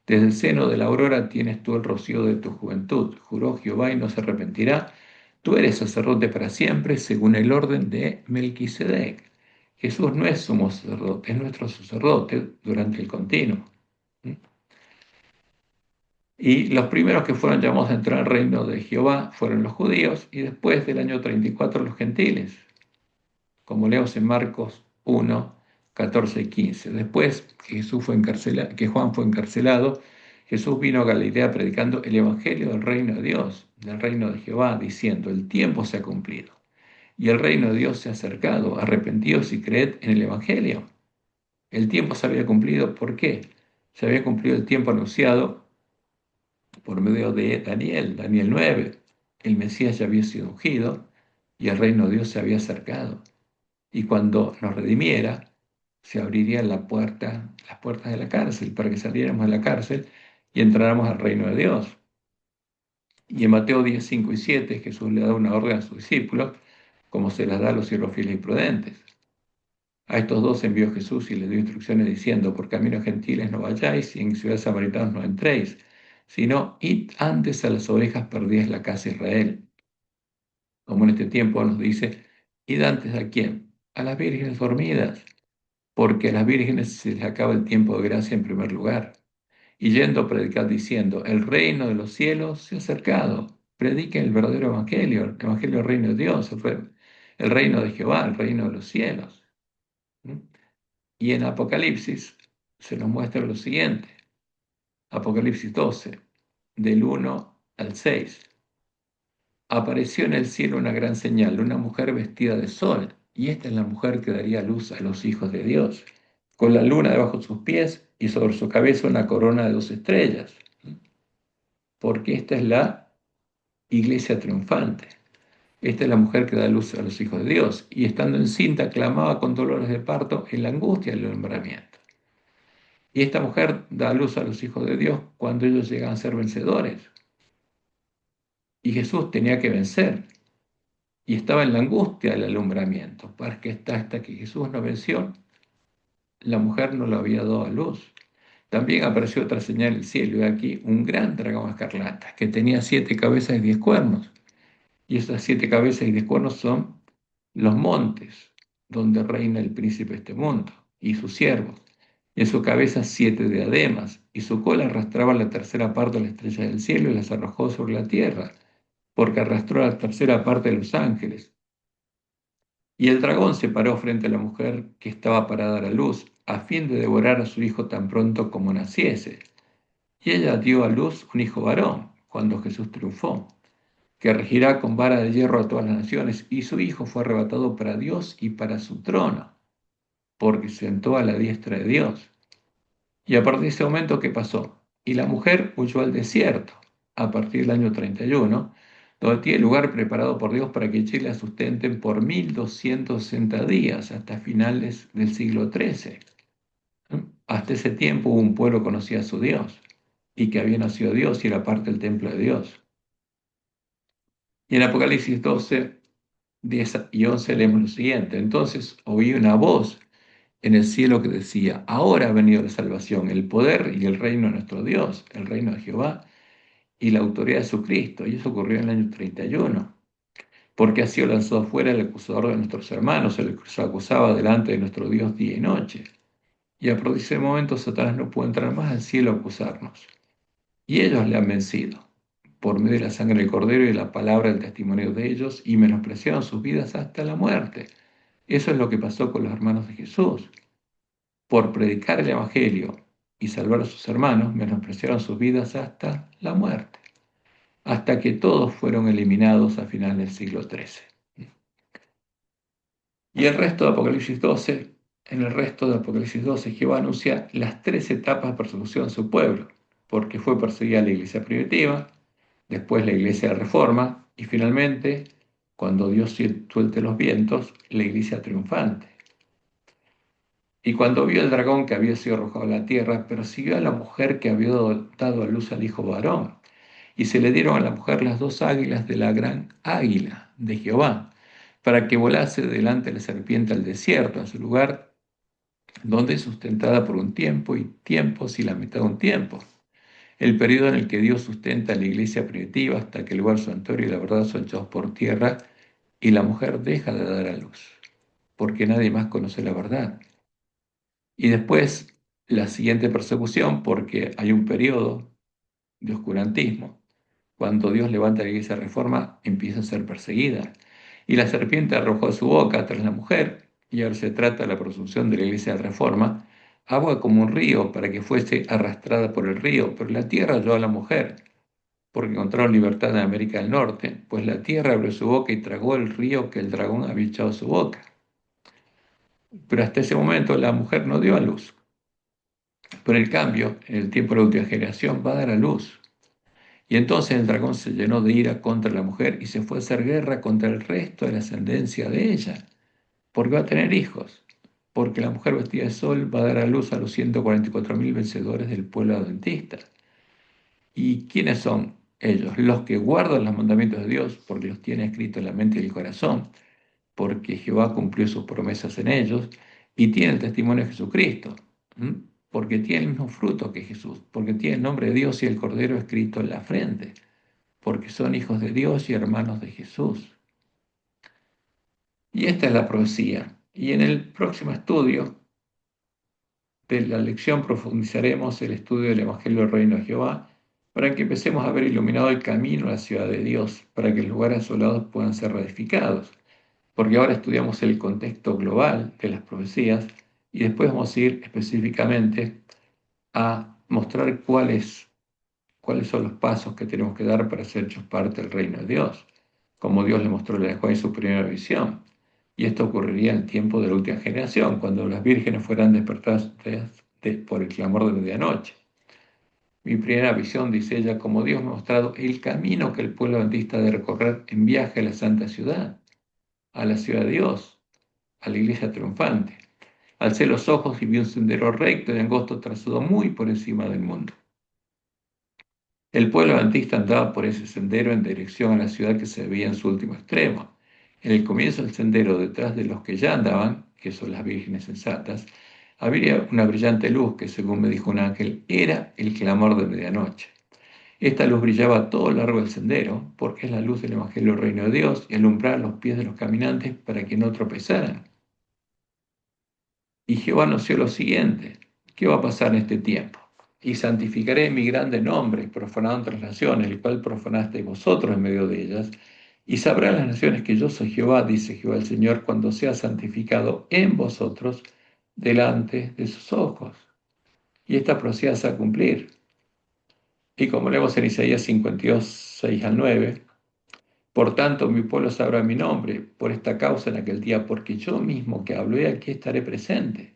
Speaker 1: Desde el seno de la aurora tienes tú el rocío de tu juventud. Juró Jehová y no se arrepentirá. Tú eres sacerdote para siempre, según el orden de Melquisedec. Jesús no es sumo sacerdote, es nuestro sacerdote durante el continuo. Y los primeros que fueron llamados a entrar al reino de Jehová fueron los judíos y después del año 34 los gentiles, como leemos en Marcos 1, 14 y 15. Después que Juan fue encarcelado, Jesús vino a Galilea predicando el evangelio del reino de Dios, del reino de Jehová, diciendo, el tiempo se ha cumplido y el reino de Dios se ha acercado, arrepentíos y creed en el evangelio. El tiempo se había cumplido, ¿por qué? Se había cumplido el tiempo anunciado por medio de Daniel, Daniel 9. El Mesías ya había sido ungido y el reino de Dios se había acercado. Y cuando nos redimiera, se abrirían las puertas de la cárcel para que saliéramos de la cárcel y entráramos al reino de Dios. Y en Mateo 10, 5 y 7, Jesús le da una orden a sus discípulos, como se las da a los siervos fieles y prudentes. A estos dos envió Jesús y les dio instrucciones diciendo, por caminos gentiles no vayáis y en ciudades samaritanas no entréis, sino id antes a las ovejas perdidas de la casa de Israel. Como en este tiempo nos dice, id antes a quién? A las vírgenes dormidas, porque a las vírgenes se les acaba el tiempo de gracia en primer lugar. Y yendo a predicar diciendo, el reino de los cielos se ha acercado. Prediquen el verdadero evangelio, el evangelio del reino de Dios, el reino de Jehová, el reino de los cielos. ¿Mm? Y en Apocalipsis se nos muestra lo siguiente. Apocalipsis 12, del 1 al 6. Apareció en el cielo una gran señal, una mujer vestida de sol, y esta es la mujer que daría luz a los hijos de Dios, con la luna debajo de sus pies y sobre su cabeza una corona de 2 estrellas, porque esta es la iglesia triunfante. Esta es la mujer que da luz a los hijos de Dios, y estando encinta clamaba con dolores de parto en la angustia del alumbramiento. Y esta mujer da luz a los hijos de Dios cuando ellos llegan a ser vencedores. Y Jesús tenía que vencer, y estaba en la angustia del alumbramiento, porque hasta que Jesús no venció, la mujer no lo había dado a luz. También apareció otra señal en el cielo, y aquí un gran dragón escarlata, que tenía 7 cabezas y 10 cuernos. Y esas 7 cabezas y 10 cuernos son los montes donde reina el príncipe de este mundo y sus siervos. Y en su cabeza 7 diademas, y su cola arrastraba la tercera parte de las estrellas del cielo y las arrojó sobre la tierra, porque arrastró la tercera parte de los ángeles. Y el dragón se paró frente a la mujer que estaba para dar a luz, a fin de devorar a su hijo tan pronto como naciese. Y ella dio a luz un hijo varón, cuando Jesús triunfó, que regirá con vara de hierro a todas las naciones, y su hijo fue arrebatado para Dios y para su trono, porque se sentó a la diestra de Dios. Y a partir de ese momento, ¿qué pasó? Y la mujer huyó al desierto, a partir del año 31, donde tiene lugar preparado por Dios para que allí la sustenten por 1260 días, hasta finales del siglo XIII. Hasta ese tiempo un pueblo que conocía a su Dios, y que había nacido Dios y era parte del templo de Dios. Y en Apocalipsis 12, 10 y 11 leemos lo siguiente. Entonces oí una voz en el cielo que decía, ahora ha venido la salvación, el poder y el reino de nuestro Dios, el reino de Jehová y la autoridad de su Cristo. Y eso ocurrió en el año 31, porque ha sido lanzado fuera el acusador de nuestros hermanos, el que se acusaba delante de nuestro Dios día y noche. Y a partir de ese momento Satanás no puede entrar más al cielo a acusarnos. Y ellos le han vencido por medio de la sangre del Cordero y de la palabra del testimonio de ellos, y menospreciaron sus vidas hasta la muerte. Eso es lo que pasó con los hermanos de Jesús. Por predicar el Evangelio y salvar a sus hermanos, menospreciaron sus vidas hasta la muerte, hasta que todos fueron eliminados a final del siglo XIII. Y el resto de Apocalipsis 12, en el resto de Apocalipsis 12, Jehová anuncia las 3 etapas de persecución de su pueblo, porque fue perseguida la iglesia primitiva, después la iglesia de Reforma, y finalmente, cuando Dios suelte los vientos, la iglesia triunfante. Y cuando vio el dragón que había sido arrojado a la tierra, persiguió a la mujer que había dado a luz al hijo varón. Y se le dieron a la mujer las 2 águilas de la gran águila de Jehová, para que volase delante de la serpiente al desierto, en su lugar donde es sustentada por un tiempo y tiempos y la mitad de un tiempo. El periodo en el que Dios sustenta a la iglesia primitiva hasta que el lugar santuario y la verdad son echados por tierra y la mujer deja de dar a luz, porque nadie más conoce la verdad. Y después la siguiente persecución, porque hay un periodo de oscurantismo. Cuando Dios levanta la iglesia de reforma, empieza a ser perseguida. Y la serpiente arrojó de su boca tras la mujer, y ahora se trata de la presunción de la iglesia de reforma, agua como un río para que fuese arrastrada por el río, pero la tierra halló a la mujer, porque encontraron libertad en América del Norte, pues la tierra abrió su boca y tragó el río que el dragón había echado a su boca. Pero hasta ese momento la mujer no dio a luz. Pero en cambio, en el tiempo de la última generación va a dar a luz. Y entonces el dragón se llenó de ira contra la mujer y se fue a hacer guerra contra el resto de la ascendencia de ella, porque va a tener hijos, porque la mujer vestida de sol va a dar a luz a los 144.000 vencedores del pueblo adventista. ¿Y quiénes son ellos? Los que guardan los mandamientos de Dios, porque los tiene escritos en la mente y el corazón, porque Jehová cumplió sus promesas en ellos, y tiene el testimonio de Jesucristo, porque tiene el mismo fruto que Jesús, porque tiene el nombre de Dios y el Cordero escrito en la frente, porque son hijos de Dios y hermanos de Jesús. Y esta es la profecía. Y en el próximo estudio de la lección profundizaremos el estudio del Evangelio del Reino de Jehová para que empecemos a ver iluminado el camino a la ciudad de Dios, para que los lugares asolados puedan ser reedificados. Porque ahora estudiamos el contexto global de las profecías y después vamos a ir específicamente a mostrar cuáles son los pasos que tenemos que dar para ser hechos parte del reino de Dios, como Dios le mostró a Juan en su primera visión. Y esto ocurriría en el tiempo de la última generación, cuando las vírgenes fueran despertadas por el clamor de medianoche. Mi primera visión, dice ella, como Dios me ha mostrado el camino que el pueblo adventista ha de recorrer en viaje a la santa ciudad, a la ciudad de Dios, a la iglesia triunfante. Alcé los ojos y vi un sendero recto y angosto trazado muy por encima del mundo. El pueblo adventista andaba por ese sendero en dirección a la ciudad que se veía en su último extremo. En el comienzo del sendero, detrás de los que ya andaban, que son las vírgenes sensatas, había una brillante luz que, según me dijo un ángel, era el clamor de medianoche. Esta luz brillaba a todo lo largo del sendero, porque es la luz del Evangelio del Reino de Dios y alumbrar los pies de los caminantes para que no tropezaran. Y Jehová anunció lo siguiente: ¿qué va a pasar en este tiempo? Y santificaré mi grande nombre, profanado entre las naciones, el cual profanasteis vosotros en medio de ellas, y sabrán las naciones que yo soy Jehová, dice Jehová el Señor, cuando sea santificado en vosotros delante de sus ojos. Y esta profecía se va a cumplir. Y como leemos en Isaías 52, 6 al 9, por tanto mi pueblo sabrá mi nombre, por esta causa en aquel día, porque yo mismo que hablo, aquí estaré presente.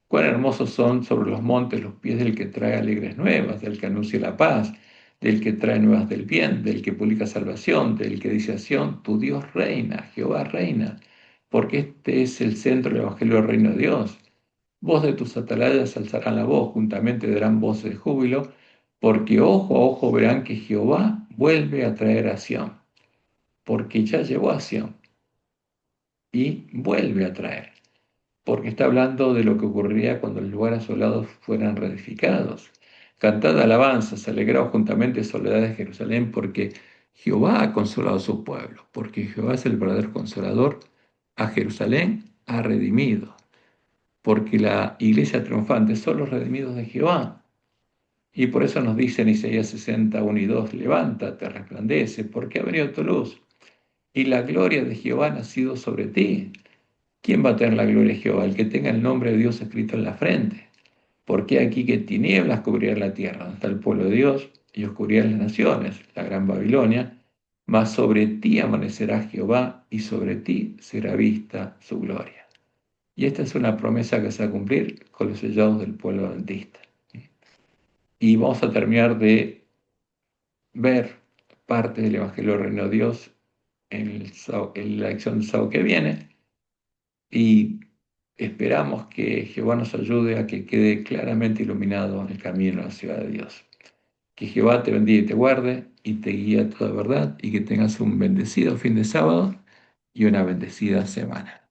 Speaker 1: Cuán hermosos son sobre los montes los pies del que trae alegres nuevas, del que anuncia la paz, del que trae nuevas del bien, del que publica salvación, del que dice a Sión, tu Dios reina, Jehová reina, porque este es el centro del Evangelio del Reino de Dios. Voz de tus atalayas alzarán la voz, juntamente darán voces de júbilo, porque ojo a ojo verán que Jehová vuelve a traer a Sión, porque ya llegó a Sión y vuelve a traer, porque está hablando de lo que ocurriría cuando los lugares asolados fueran reedificados. Cantad alabanzas, alegraos juntamente soledad de Jerusalén, porque Jehová ha consolado a su pueblo, porque Jehová es el verdadero consolador, a Jerusalén ha redimido, porque la iglesia triunfante son los redimidos de Jehová. Y por eso nos dice en Isaías 61 y 2, levántate, resplandece, porque ha venido tu luz, y la gloria de Jehová ha nacido sobre ti. ¿Quién va a tener la gloria de Jehová? El que tenga el nombre de Dios escrito en la frente. Porque aquí que tinieblas cubrirán la tierra, donde está el pueblo de Dios, y oscuridad las naciones, la gran Babilonia, mas sobre ti amanecerá Jehová, y sobre ti será vista su gloria. Y esta es una promesa que se va a cumplir con los sellados del pueblo adventista. Y vamos a terminar de ver parte del Evangelio del Reino de Dios en la lección del sábado que viene, y esperamos que Jehová nos ayude a que quede claramente iluminado el camino a la ciudad de Dios. Que Jehová te bendiga y te guarde y te guíe a toda verdad, y que tengas un bendecido fin de sábado y una bendecida semana.